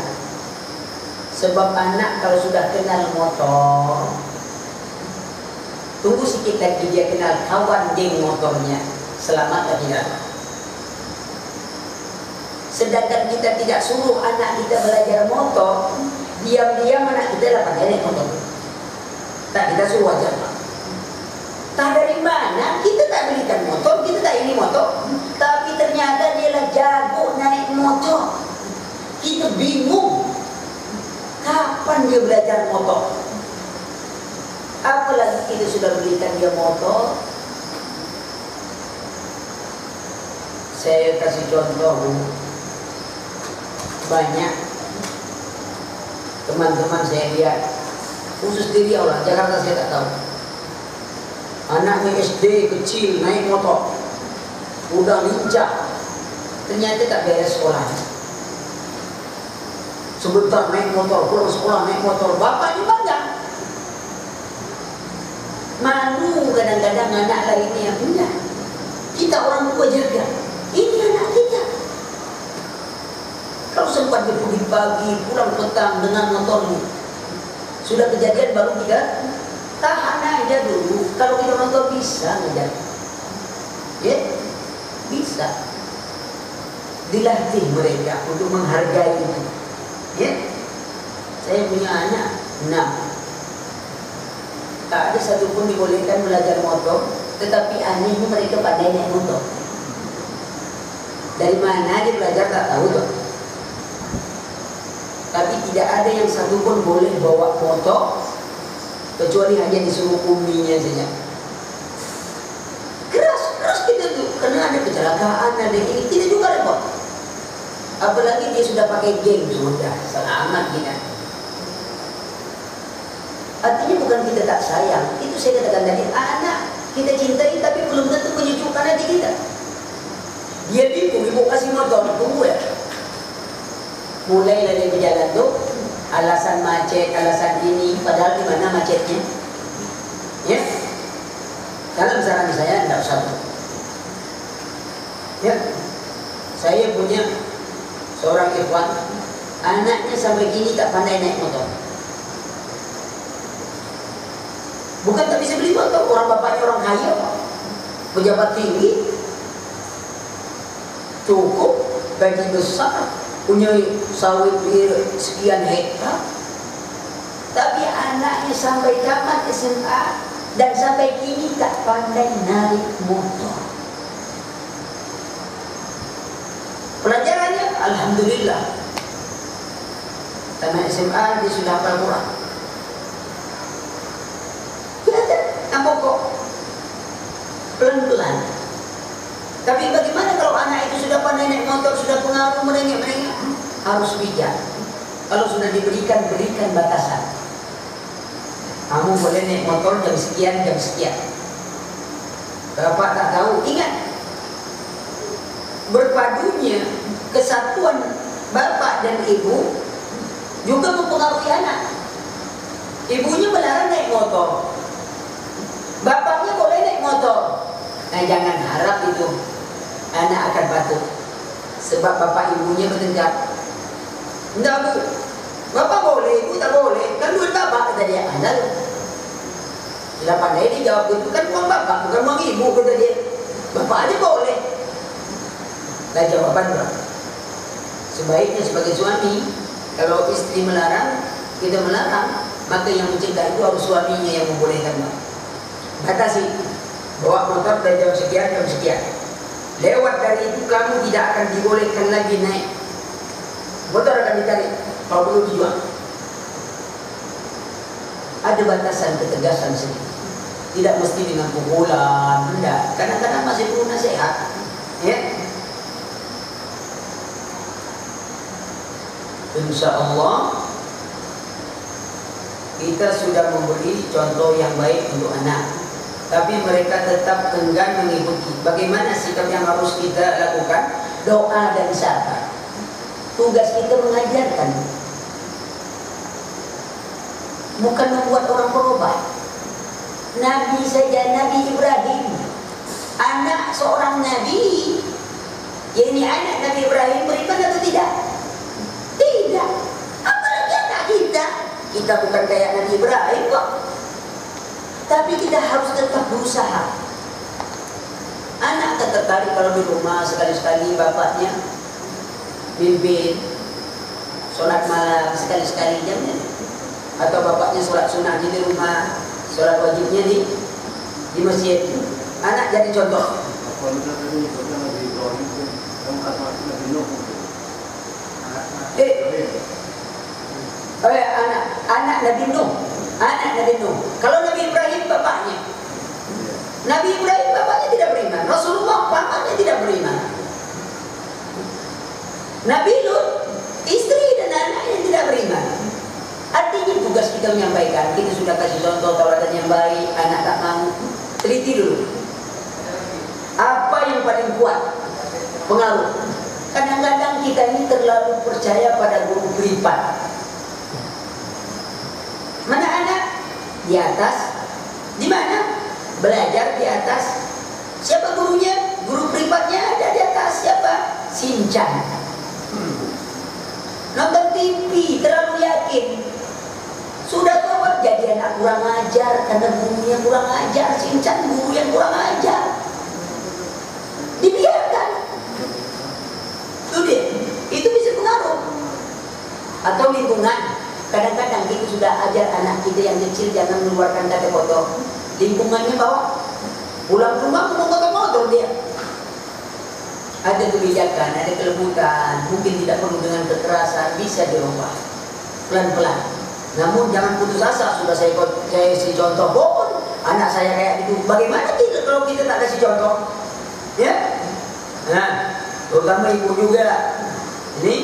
Sebab anak kalau sudah kenal motor, tunggu sedikit lagi dia kenal kawan geng motornya, selamat atau tidak. Sedangkan kita tidak suruh anak kita belajar motor, diam-diam anak kita lah pakai naik motor. Tak, kita suruh aja Pak. Tak, dari mana? Kita tak belikan motor, kita tak ini motor. Tapi ternyata dia lah jago naik motor. Kita bingung. Kapan dia belajar motor? Apalagi kita sudah belikan dia motor. Saya kasih contoh, banyak teman-teman saya lihat, khusus di Riau lah, Jakarta saya tak tahu. Anaknya SD kecil naik motor, udah lincah, ternyata tak beres sekolah. Sebentar naik motor, pulang sekolah naik motor, bapaknya bangga. Malu kadang-kadang anak lainnya, punya. Kita orang tua jaga, ini anak kita. Kalau sempat dia pergi pagi, pulang petang dengan motor ini, sudah kejadian baru kita tahan aja dulu. Kalau kita orang tua bisa ngejar, ya bisa dilatih mereka untuk menghargai itu. Ya, saya punya anak 6, tak ada satupun dibolehkan belajar motor, tetapi anehnya mereka pandai naik motor. Dari mana dia belajar tak tahu tuh. Tapi tidak ada yang satupun boleh bawa motor kecuali hanya disuruh uminya saja. Keras kita tuh, karena ada kecelakaan, ada ini, kita juga repot. Apalagi dia sudah pakai geng, sudah selamat kita. Artinya bukan kita tak sayang, itu saya katakan tadi, anak kita cintai tapi belum tentu menyejukkan hati kita. Dia bingung, ibu kasih motor, tunggu ya. Mulai dari berjalan tuh, alasan macet, alasan ini, padahal di mana macetnya? Ya, kalau saran saya tidak usah. Ya, saya punya seorang ikhwan, anaknya sampai kini tak pandai naik motor. Bukan tak bisa beli motor, orang bapaknya orang kaya, pejabat tinggi, cukup, gaji besar, punya sawit sekian hektar. Tapi anaknya sampai tamat SMA dan sampai kini tak pandai naik motor. Pelajarannya alhamdulillah, tamat SMA dia sudah hafal Quran. Apa kok pelan-pelan. pengaruh merengek-merengek, harus bijak. Kalau sudah diberikan, berikan batasan. Kamu boleh naik motor jam sekian, jam sekian. Bapak tak tahu, ingat, berpadunya kesatuan bapak dan ibu juga mempengaruhi anak. Ibunya melarang naik motor, bapaknya boleh naik motor. Nah, jangan harap itu anak akan patuh, sebab bapak ibunya bertengkar. Enggak bu, bapak boleh, ibu tak boleh, kan duit bapak, kata dia. Anda tidak pandai dia jawab itu, kan uang bapak bukan uang ibu, kata dia. Bapak aja boleh. Dan jawaban berapa? Sebaiknya sebagai suami, kalau istri melarang, kita melarang, maka yang mencegah itu harus suaminya yang membolehkan. Batasi, bawa motor dari jam sekian, jam sekian. Lewat dari itu kamu tidak akan dibolehkan lagi naik. Motor akan ditarik, kalau perlu dijual. Ada batasan ketegasan sedikit. Tidak mesti dengan pukulan, tidak. Kadang-kadang masih perlu nasihat. Ya. Insya Allah kita sudah memberi contoh yang baik untuk anak, tapi mereka tetap enggan mengikuti. Bagaimana sikap yang harus kita lakukan? Doa dan sabar. Tugas kita mengajarkan, bukan membuat orang berubah. Nabi saja, Nabi Ibrahim, anak seorang Nabi, yakni anak Nabi Ibrahim, beriman atau tidak? Tidak. Apalagi anak kita. Kita bukan kayak Nabi Ibrahim kok. Tapi kita harus tetap berusaha. Anak tertarik kalau di rumah sekali-sekali bapaknya pimpin sholat malam sekali-sekali jamnya. Atau bapaknya sholat sunnahnya di rumah, sholat wajibnya di masjid. Anak jadi contoh. Anak Nabi Nuh, anak Nabi Nuh. Kalau Nabi Ibrahim bapaknya, Nabi Ibrahim bapaknya tidak beriman. Rasulullah bapaknya tidak beriman. Nabi Lut, istri dan anaknya tidak beriman. Artinya tugas kita menyampaikan. Kita sudah kasih contoh tauladan yang baik, anak tak mau. Teliti dulu. Apa yang paling kuat pengaruh? Kadang-kadang kita ini terlalu percaya pada guru privat. Mana anak? Di atas. Di mana? Belajar di atas. Siapa gurunya? Guru privatnya ada di atas. Siapa? Sinchan. Nonton TV terlalu yakin. Sudah tua jadi anak kurang ajar karena gurunya kurang ajar. Sinchan guru yang kurang ajar. Dibiarkan. Itu bisa pengaruh. Atau lingkungan. Kadang-kadang kita sudah ajar anak kita yang kecil jangan mengeluarkan kata kotor. Lingkungannya bawa. Pulang ke rumah mau kotor-kotor dia. Ada kebijakan, ada kelembutan, mungkin tidak perlu dengan kekerasan, bisa dirubah pelan-pelan. Namun jangan putus asa. Sudah saya kasih contoh, bohong anak saya kayak itu. Bagaimana kita kalau kita tak kasih contoh? Ya, nah, terutama ibu juga. Ini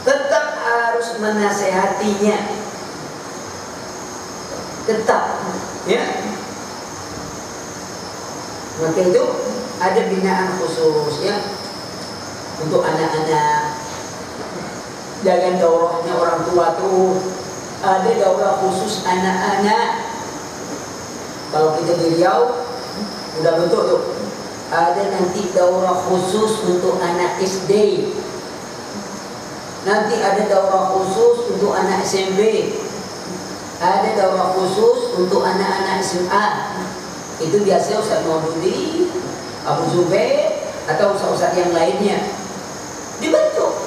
tetap harus menasehatinya. Tetap, ya. Maka itu ada binaan khusus ya untuk anak-anak. Jangan daurahnya orang tua tuh. Ada daurah khusus anak-anak. Kalau kita di Riau udah bentuk tuh. Ada nanti daurah khusus untuk anak SD. Nanti ada daurah khusus untuk anak SMP. Ada daurah khusus untuk anak-anak SMA. Itu biasanya Ustaz Maududi, Abu Zubair, atau ustaz-ustaz yang lainnya. Dibentuk,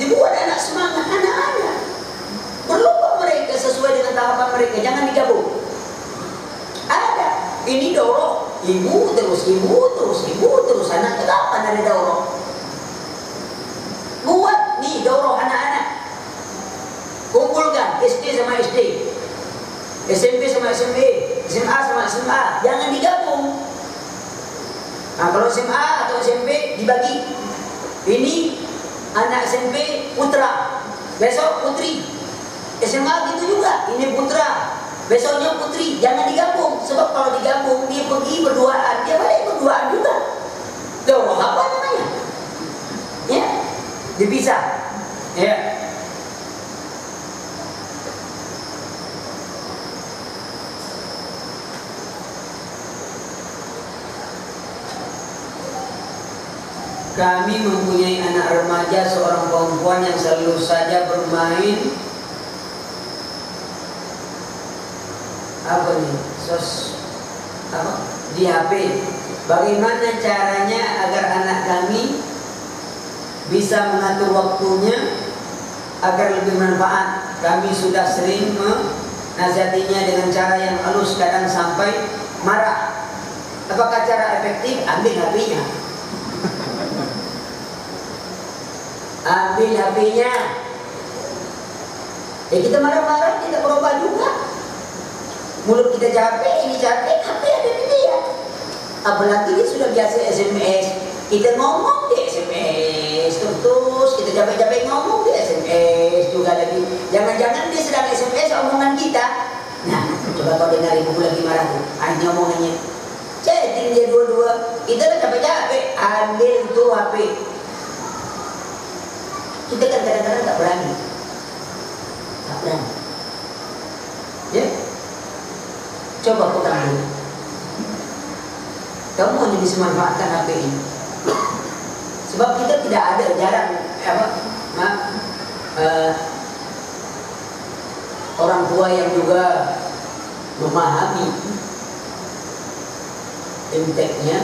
dibuat anak semangat, anak-anak. Berlomba mereka sesuai dengan tahapan mereka, jangan digabung. Ada, ini daurah ibu terus, anaknya kapan ada daurah? Buat nih daurah anak-anak. Kumpulkan SD sama SD, SMP sama SMP, SMA sama SMA, jangan digabung. Nah, kalau SMA atau SMP dibagi. Ini anak SMP putra, besok putri. SMA gitu juga, ini putra, besoknya putri. Jangan digabung, sebab kalau digabung dia pergi berduaan, dia balik berduaan juga. Daulah apa namanya? Ya, dipisah. Ya. Kami mempunyai anak remaja, seorang perempuan yang selalu saja bermain di HP. Bagaimana caranya agar anak kami bisa mengatur waktunya agar lebih bermanfaat? Kami sudah sering menasihatinya dengan cara yang halus, kadang sampai marah. Apakah cara efektif? Ambil HP-nya. Ambil HP-nya. Kita marah-marah, kita berubah juga. Mulut kita capek, ini capek, HP ada di dia. Apalagi dia sudah biasa SMS. Kita ngomong di SMS terus, kita capek-capek ngomong di SMS juga lagi. Jangan-jangan dia sedang SMS omongan kita. Nah, coba kau dengar ibu lagi marah tuh. Hanya omongannya. Chatting dia dua-dua. Kita kan capek-capek, ambil tuh HP. Kita kan kadang-kadang tak berani. Tak berani. Ya? Coba kau tanggung. Kamu hanya bisa manfaatkan HP ini. Sebab kita tidak ada, jarang orang tua yang juga memahami impactnya.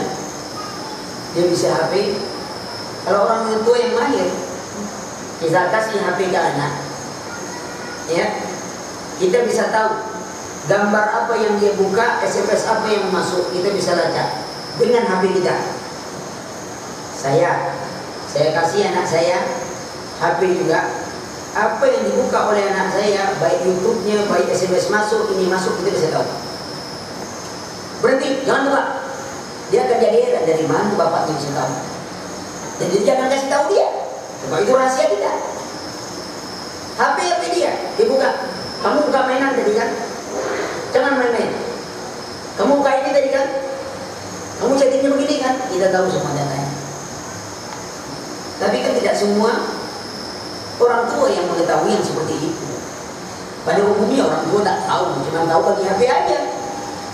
Dia bisa HP. Kalau orang tua yang mahir, kita kasih HP ke anak, ya, kita bisa tahu gambar apa yang dia buka, SMS apa yang masuk, kita bisa baca dengan HP kita. Saya kasih anak saya HP juga. Apa yang dibuka oleh anak saya, baik YouTube-nya, baik SMS masuk, ini masuk, kita bisa tahu. Berhenti, jangan buka. Dia akan jadi heran, dari mana bapaknya bisa tahu. Jadi jangan kasih tahu dia. Sebab itu rahasia kita. HP dia dibuka. Kamu buka mainan tadi kan? Jangan main-main. Kamu buka ini tadi kan? Kamu chattingnya begini kan? Kita tahu semua datanya. Tapi kan tidak semua orang tua yang mengetahui yang seperti itu. Pada umumnya orang tua tak tahu, cuma tahu bagi HP aja.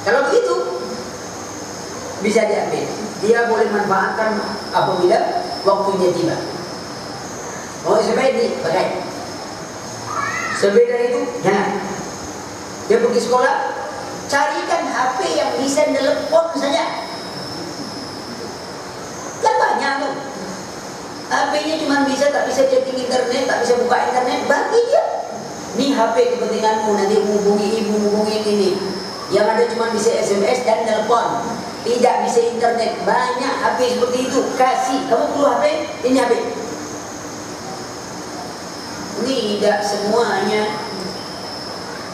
Kalau begitu bisa diambil. Dia boleh manfaatkan apabila waktunya tiba. Oh, sepeda pakai. Sepeda itu jangan. Dia pergi sekolah, carikan HP yang bisa telepon saja. Kan banyak tuh. HP-nya cuma bisa, tak bisa chatting internet, tak bisa buka internet, bagi dia. Ini HP kepentinganmu, nanti menghubungi ibu, menghubungi ini. Yang ada cuma bisa SMS dan telepon, tidak bisa internet. Banyak HP seperti itu. Kasih, kamu perlu HP, ini HP. Tidak semuanya.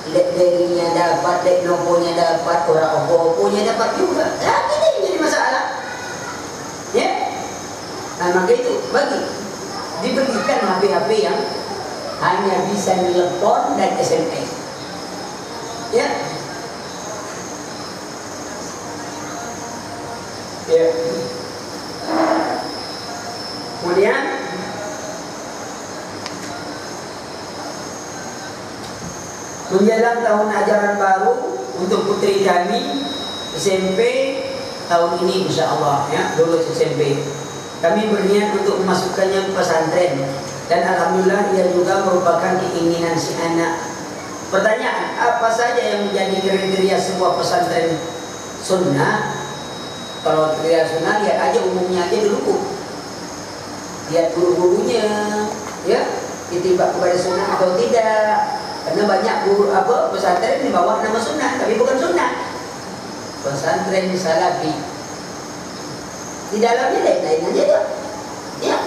BlackBerry-nya dapat, Lenovo-nya dapat, orang Oppo-nya dapat juga. Tapi ini jadi masalah. Ya. Nah, maka itu diberikan HP-HP yang hanya bisa telepon dan SMS. Ya. Ya. Kemudian menjelang tahun ajaran baru untuk putri kami SMP tahun ini, insya Allah ya, lulus SMP. Kami berniat untuk memasukkannya ke pesantren dan alhamdulillah ia juga merupakan keinginan si anak. Pertanyaan, apa saja yang menjadi kriteria sebuah pesantren sunnah? Kalau kriteria sunnah, lihat aja umumnya aja dulu. Lihat guru-gurunya, ya, ditimbak kepada sunnah atau tidak. Karena banyak guru pesantren di bawah nama sunnah, tapi bukan sunnah. Pesantren salafi. Di dalamnya lain-lain aja tuh. Ya,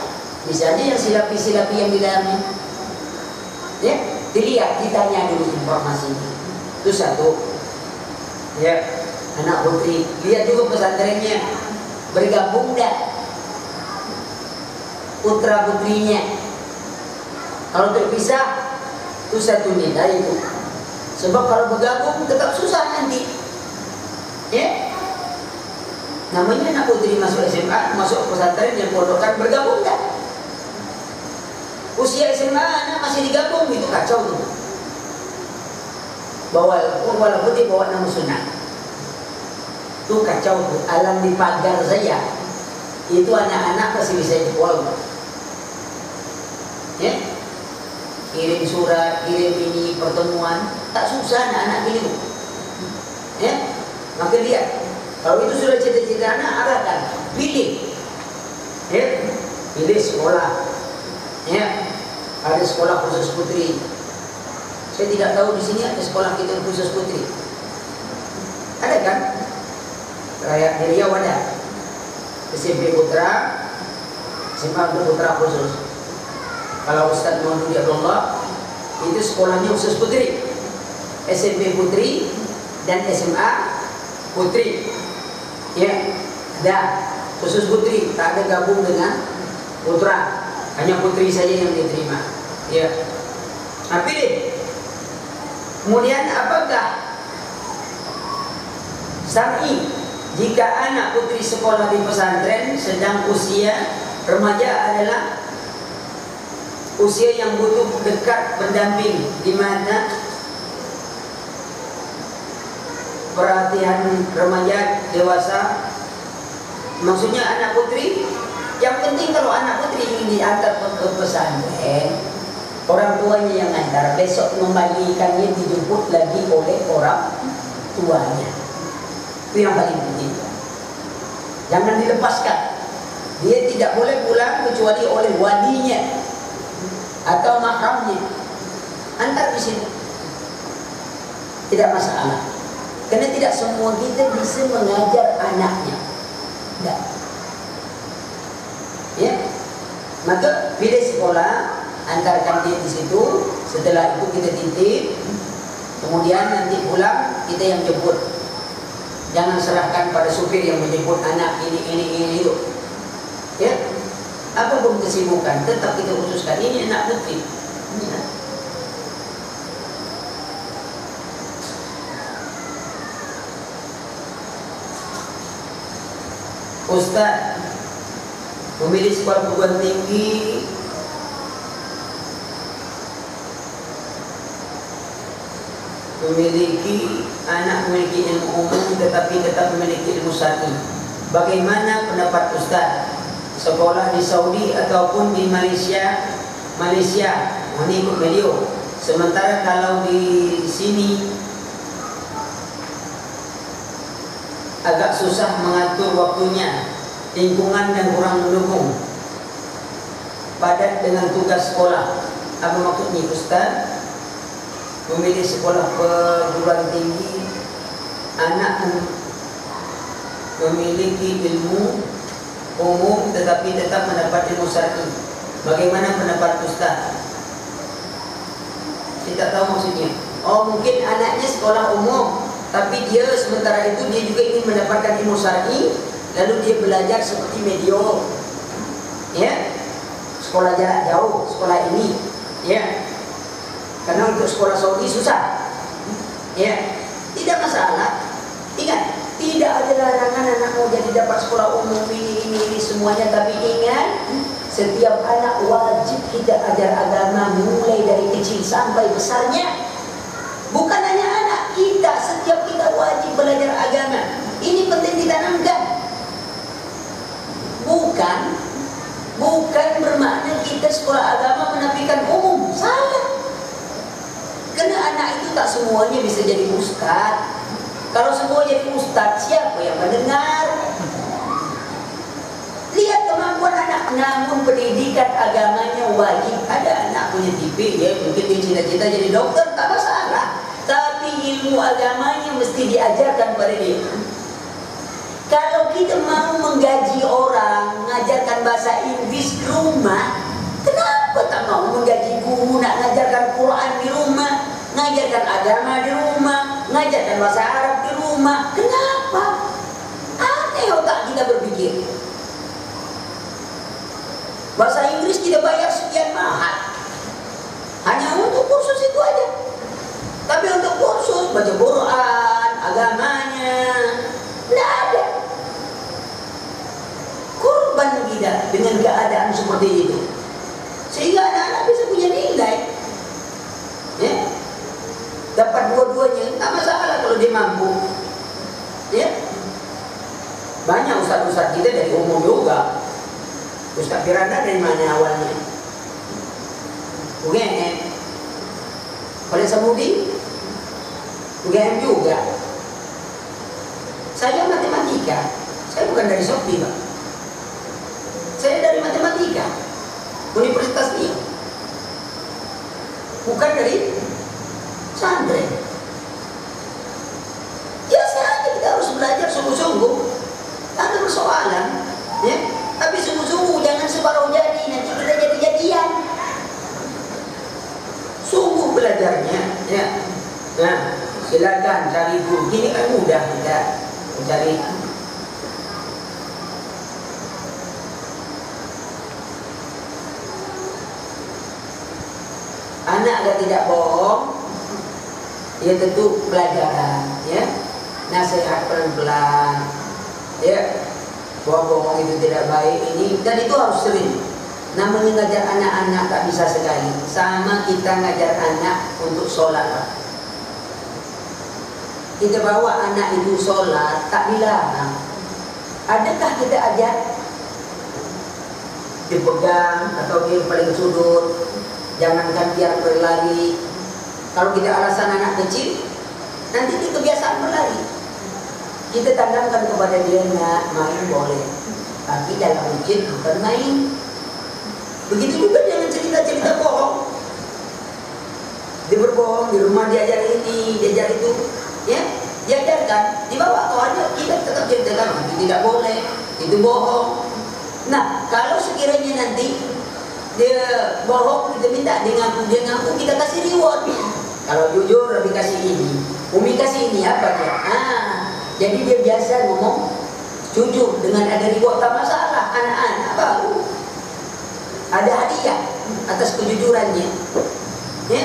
misalnya yang silapi-silapi yang di dalamnya. Ya, dilihat, ditanya dulu informasinya. Itu satu. Ya, anak putri, lihat juga pesantrennya. bergabung dah putra putrinya. Kalau terpisah itu satu nilai itu. Sebab kalau bergabung tetap susah nanti. Ya, namanya anak putri masuk SMA, masuk pesantren yang pondokan, bergabung dah. Usia SMA anak masih digabung, itu kacau tuh. Walaupun dia bawa nama sunnah, itu kacau tuh. Alam di pagar saya itu anak-anak masih bisa jebol. Ya, kirim surat, kirim ini pertemuan, tak susah anak-anak gini. Ya, maka lihat, kalau itu sudah cita-cita anak, arahkan, pilih. Ya, pilih sekolah. Ya, ada sekolah khusus putri. Saya tidak tahu di sini ada sekolah kita khusus putri. Ada kan? Kayak di Riau ada. SMP Putra, SMA untuk Putra khusus. Kalau Ustaz Maududi Abdullah itu sekolahnya khusus putri, SMP putri dan SMA putri. Ya, ada khusus putri, tak ada gabung dengan putra. Hanya putri saja yang diterima. Ya, nah, pilih. Kemudian apakah syar'i jika anak putri sekolah di pesantren sedang usia remaja adalah usia yang butuh dekat pendamping, di mana perhatian remaja dewasa. Maksudnya anak putri, yang penting kalau anak putri ingin diantar ke pesantren, orang tuanya yang antar, besok kembalikannya dijemput lagi oleh orang tuanya. Itu yang paling penting. Jangan dilepaskan. Dia tidak boleh pulang kecuali oleh walinya atau mahramnya. Antar di sini, tidak masalah. Karena tidak semua kita bisa mengajar anaknya. Tidak. Ya, maka pilih sekolah, antarkan dia di situ. Setelah itu kita titip, kemudian nanti pulang kita yang jemput. Jangan serahkan pada supir yang menjemput anak ini itu. Ya, apapun kesibukan tetap kita khususkan ini anak putri. Ya. Ustaz, memilih sekolah perguruan tinggi memiliki anak memiliki ilmu umum tetapi tetap memiliki ilmu syar'i. Bagaimana pendapat Ustaz? Sekolah di Saudi ataupun di Malaysia mengikut beliau. Sementara kalau di sini agak susah mengatur waktunya, lingkungan dan kurang mendukung, padat dengan tugas sekolah. Apa maksudnya Ustaz? Memilih sekolah perguruan tinggi, anak memiliki ilmu umum tetapi tetap mendapat ilmu syar'i. Bagaimana pendapat Ustaz? Kita tahu maksudnya. Oh, mungkin anaknya sekolah umum, tapi dia sementara itu dia juga ingin mendapatkan ilmu syar'i, lalu dia belajar seperti medio. Ya, sekolah jarak jauh, sekolah ini. Ya, karena untuk sekolah Saudi susah. Ya, tidak masalah. Ingat, tidak ada larangan anak mau jadi dapat sekolah umum ini semuanya. Tapi ingat, setiap anak wajib kita ajar agama mulai dari kecil sampai besarnya. Bukan hanya anak kita, setiap kita wajib belajar agama. Ini penting ditanamkan. Bukan bermakna kita sekolah agama menafikan umum. Salah. Karena anak itu tak semuanya bisa jadi ustaz. Kalau semua jadi ustaz, siapa yang mendengar? Lihat kemampuan anak. Namun pendidikan agamanya wajib. Ada anak punya TV, ya mungkin dia cita-cita jadi dokter, tak masalah. Tapi ilmu agamanya mesti diajarkan pada dia. Kalau kita mau menggaji orang, mengajarkan bahasa Inggris di rumah, kenapa tak mau menggaji guru nak mengajarkan Quran di rumah, mengajarkan agama di rumah, mengajarkan bahasa Arab di rumah? Kenapa? Aneh otak kita kita berpikir. Bahasa Inggris kita bayar sekian mahal, hanya untuk kursus itu aja. Tapi untuk kursus baca Quran, agamanya, tidak ada. Korban kita dengan keadaan seperti itu, sehingga anak-anak bisa punya nilai, ya, dapat dua-duanya, tak masalah kalau dia mampu, ya. Banyak ustaz-ustaz kita dari umum juga. Ustaz Firanda dari mana awalnya? UGM. Oleh Samudi, UGM juga. Saya matematika. Saya bukan dari Sofi, Pak. Saya dari matematika, Universitas Rio. Bukan dari santri. Ya saja kita harus belajar sungguh-sungguh. Tak ada persoalan, ya. Tapi sungguh-sungguh, jangan separuh jadi, nanti kita jadi-jadian. Sungguh belajarnya, ya. Nah, silakan cari guru. Ini kan mudah kita mencari. Anak agar tidak bohong, ya tentu pelajaran, ya. Nasihat pelan-pelan, ya. Bahwa bohong itu tidak baik ini, dan itu harus sering. Namun ngajar anak-anak tak bisa sekali. Sama kita ngajar anak untuk sholat. Kita bawa anak itu sholat, tak dilarang. Adakah kita ajak dipegang atau di paling sudut, jangankan biar berlari. Kalau kita alasan anak kecil, nanti dia kebiasaan berlari. Kita tanamkan kepada dia, nak, main boleh, tapi dalam masjid bukan main. Begitu juga dengan cerita-cerita bohong. Dia berbohong, di rumah diajar ini, diajar itu, ya, diajarkan, dibawa keluarga, kita tetap ceritakan, itu tidak boleh, itu bohong. Nah, kalau sekiranya nanti dia bohong, kita minta dia ngaku, kita kasih reward. Kalau jujur, lebih kasih ini, Umi kasih ini, apa dia? Jadi dia biasa ngomong jujur dengan ada reward, tak masalah. Anak-anak baru ada hadiah atas kejujurannya, ya.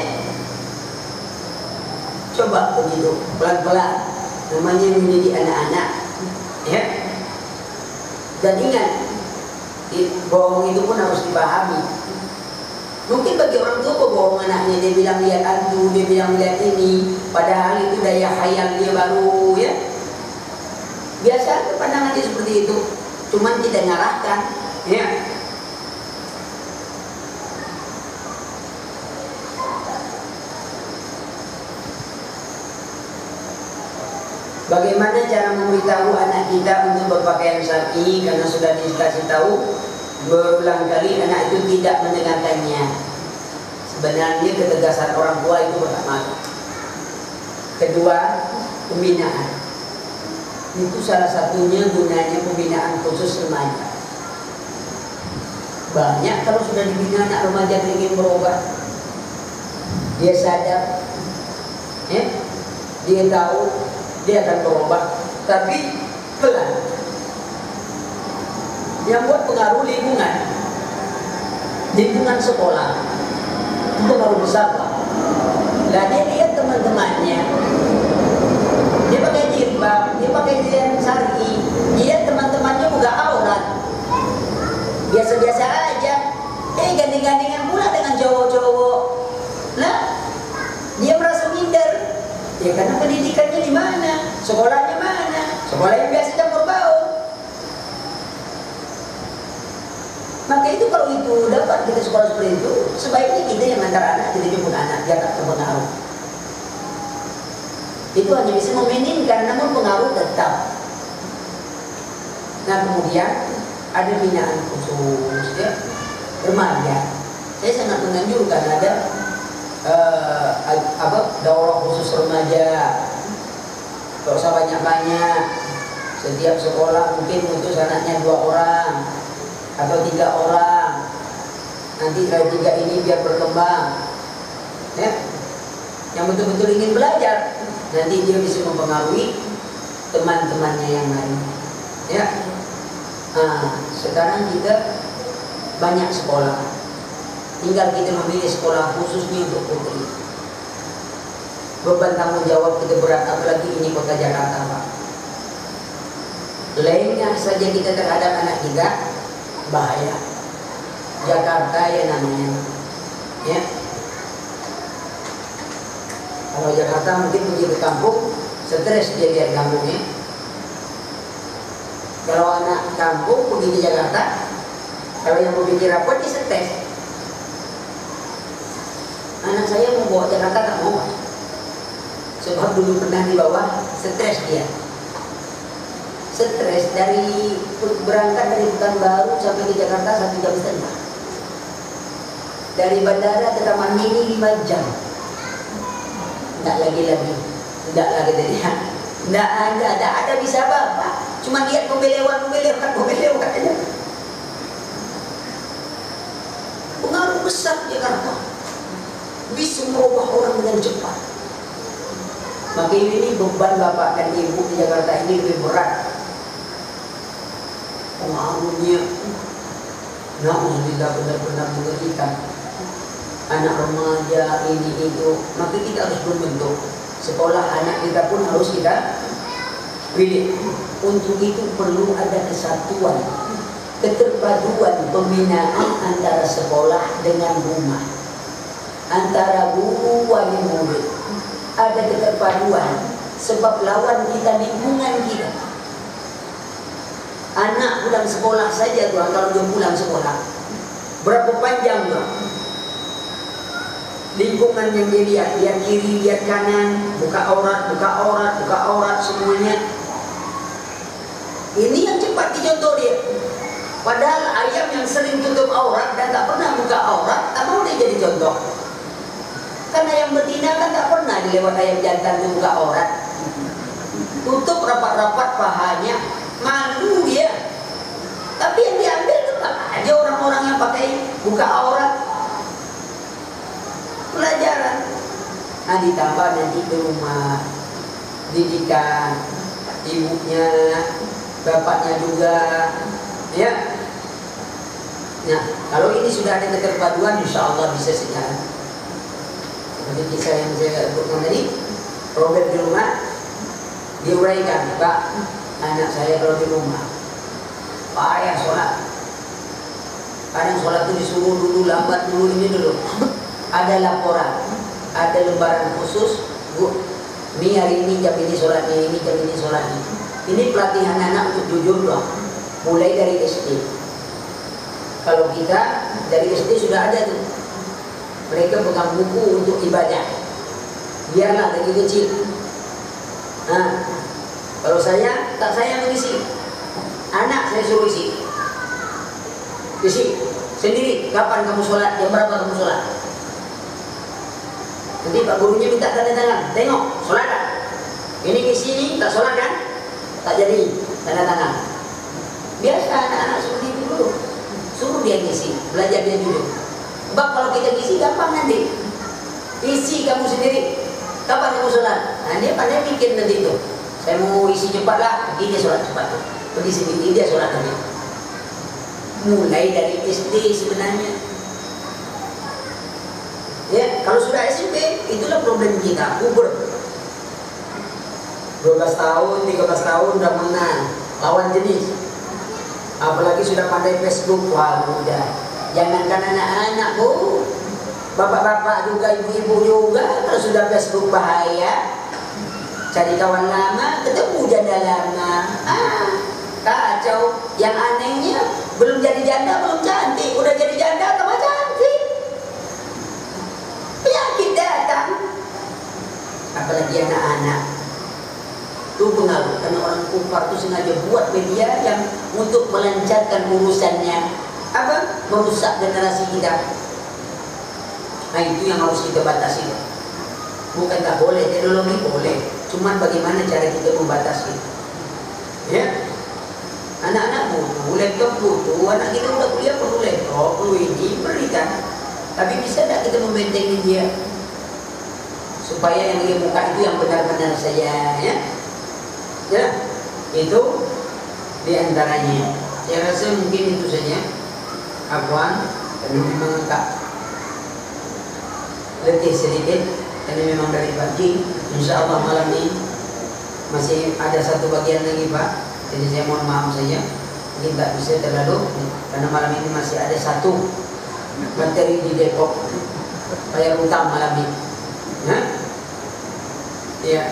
Coba begitu pelan-pelan, namanya mendidik anak-anak, ya. Dan ingat, bohong itu pun harus dipahami. Mungkin bagi orang tua bohong anaknya, dia bilang lihat hantu, dia bilang lihat ini, padahal itu daya khayal dia baru, ya. Biasa pandangan dia seperti itu, cuman kita ngarahkan, ya. Bagaimana cara memberitahu anak kita untuk berpakaian syar'i, karena sudah dikasih tahu berulang kali anak itu tidak mendengarkannya. Sebenarnya ketegasan orang tua itu pertama. Kedua, pembinaan. Itu salah satunya gunanya pembinaan khusus remaja. Banyak kalau sudah dibina anak remaja ingin berubah, dia sadar, ya, dia tahu dia akan berubah, tapi pelan. Yang buat pengaruh lingkungan sekolah itu pengaruh besar, Pak. Lah dia lihat teman-temannya, dia pakai jilbab, dia pakai pakaian syar'i, dia teman-temannya buka aurat, biasa-biasa aja, ganding-gandingan pula dengan cowok-cowok. Lah dia merasa minder, ya karena pendidikannya di mana, sekolahnya mana, sekolah yang biasa campur baur. Maka itu kalau itu dapat kita sekolah seperti itu, sebaiknya kita yang antar anak, kita jemput anak, biar tak terpengaruh. Itu hanya bisa meminimkan, namun pengaruh tetap. Nah kemudian ada binaan khusus, ya, remaja. Saya sangat menganjurkan ada daurah khusus remaja. Tidak usah banyak-banyak. Setiap sekolah mungkin untuk anaknya 2 orang atau 3 orang. Nanti dari 3 ini biar berkembang, ya. Yang betul-betul ingin belajar, nanti dia bisa mempengaruhi teman-temannya yang lain, ya. Sekarang kita banyak sekolah, tinggal kita memilih sekolah khusus nih untuk putri. Beban tanggung jawab kita berat, apalagi ini kota Jakarta, Pak. Lengah saja kita terhadap anak kita, bahaya. Jakarta ya namanya, ya. Kalau Jakarta mungkin pergi ke kampung, stres dia lihat kampungnya. Kalau anak kampung pergi ke Jakarta, kalau yang berpikir apa dia stres. Anak saya mau bawa Jakarta tak mau, sebab dulu pernah di bawah, stres dia. Stres dari berangkat dari Pekanbaru sampai ke Jakarta 1 jam setengah. Dari bandara ke Taman Mini 5 jam. Tidak lagi, tidak lagi dia. Tidak ada bisa apa-apa. Cuma lihat mobil lewat aja. Pengaruh besar Jakarta. Bisa merubah orang dengan cepat. Maka ini beban bapak dan ibu di Jakarta ini lebih berat. Pengaruhnya, na'udzubillah, benar-benar mengerikan. Anak remaja ini itu, maka kita harus membentuk sekolah anak kita pun harus kita pilih. Untuk itu perlu ada kesatuan, keterpaduan pembinaan antara sekolah dengan rumah, antara guru wali murid. Ada keterpaduan, sebab lawan kita lingkungan kita. Anak pulang sekolah saja tuh, kalau dia pulang sekolah berapa panjang tuh lingkungan yang dia lihat kiri, lihat kanan, buka aurat semuanya. Ini yang cepat dicontoh dia. Padahal ayam yang sering tutup aurat dan tak pernah buka aurat, tak mau dia jadi contoh. Karena ayam betina kan tak pernah dilewat ayam jantan itu buka aurat. Tutup rapat-rapat pahanya, malu dia. Tapi yang diambil tetap aja orang-orang yang pakai buka aurat. Pelajaran. Nah, ditambah nanti ke rumah, didikan ibunya, bapaknya juga, ya. Nah, kalau ini sudah ada keterpaduan, insya Allah bisa sejalan. Seperti kisah yang saya sebutkan tadi, Robert di rumah diuraikan, Pak, anak saya kalau di rumah payah sholat. Kadang sholat itu disuruh dulu, lambat dulu, ini dulu. Ada laporan, ada lembaran khusus, Bu, ini hari ini jam ini sholatnya, ini jam ini sholatnya. Ini pelatihan anak untuk jujur dong, mulai dari SD. Kalau kita dari SD sudah ada tuh, mereka pegang buku untuk ibadah. Biarlah dari kecil. Nah, kalau saya, tak saya mengisi, anak saya suruh isi sendiri. Kapan kamu sholat? Jam berapa kamu sholat? Nanti pak gurunya minta tanda tangan. Tengok, sholat kan? Ini ke sini tak sholat kan? Tak jadi tanda tangan. Biasa anak-anak seperti itu dulu. Suruh dia ngisi, belajar dia dulu. Sebab kalau kita ngisi gampang nanti. Isi kamu sendiri. Kapan kamu sholat? Nah dia pandai mikir nanti itu. Saya mau isi cepat lah, pergi dia sholat cepat. Pergi sendiri dia sholat nanti. Mulai dari SD sebenarnya. Ya, kalau sudah SMP, itulah problem kita, puber. 12 tahun, 13 tahun udah mengenal lawan jenis. Apalagi sudah pandai Facebook, wah udah. Jangankan anak-anak, Bu, bapak-bapak juga, ibu-ibu juga, kalau sudah Facebook bahaya. Cari kawan lama, ketemu janda lama. Kacau. Yang anehnya, belum jadi janda, belum cantik. Udah jadi janda, tambah cantik. Penyakit datang. Apalagi anak-anak. Itu pengaruh, karena orang kufar itu sengaja buat media yang untuk melancarkan urusannya. Apa? Merusak generasi kita. Nah itu yang harus kita batasi. Bukan tak boleh, teknologi boleh. Cuman bagaimana cara kita membatasi. Ya. Anak-anak butuh, laptop butuh. Anak kita udah kuliah perlu laptop, perlu ini, berikan. Tapi bisa tidak kita membentengi dia? Supaya yang dia buka itu yang benar-benar saja, ya. Ya, itu diantaranya. Saya rasa mungkin itu saja. Afwan, kami memang agak letih sedikit karena memang dari pagi. Insya Allah malam ini masih ada satu bagian lagi Pak. Jadi saya mohon maaf saja, mungkin tak bisa terlalu karena malam ini masih ada satu materi di Depok bayar utang malam ini. Nah, ya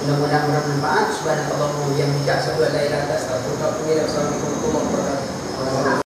mudah-mudahan bermanfaat. Subhanallah wa bihamdihi, asyhadu an la ilaha illa anta, astaghfiruka wa atubu ilaik. Wassalamualaikum warahmatullahi wabarakatuh.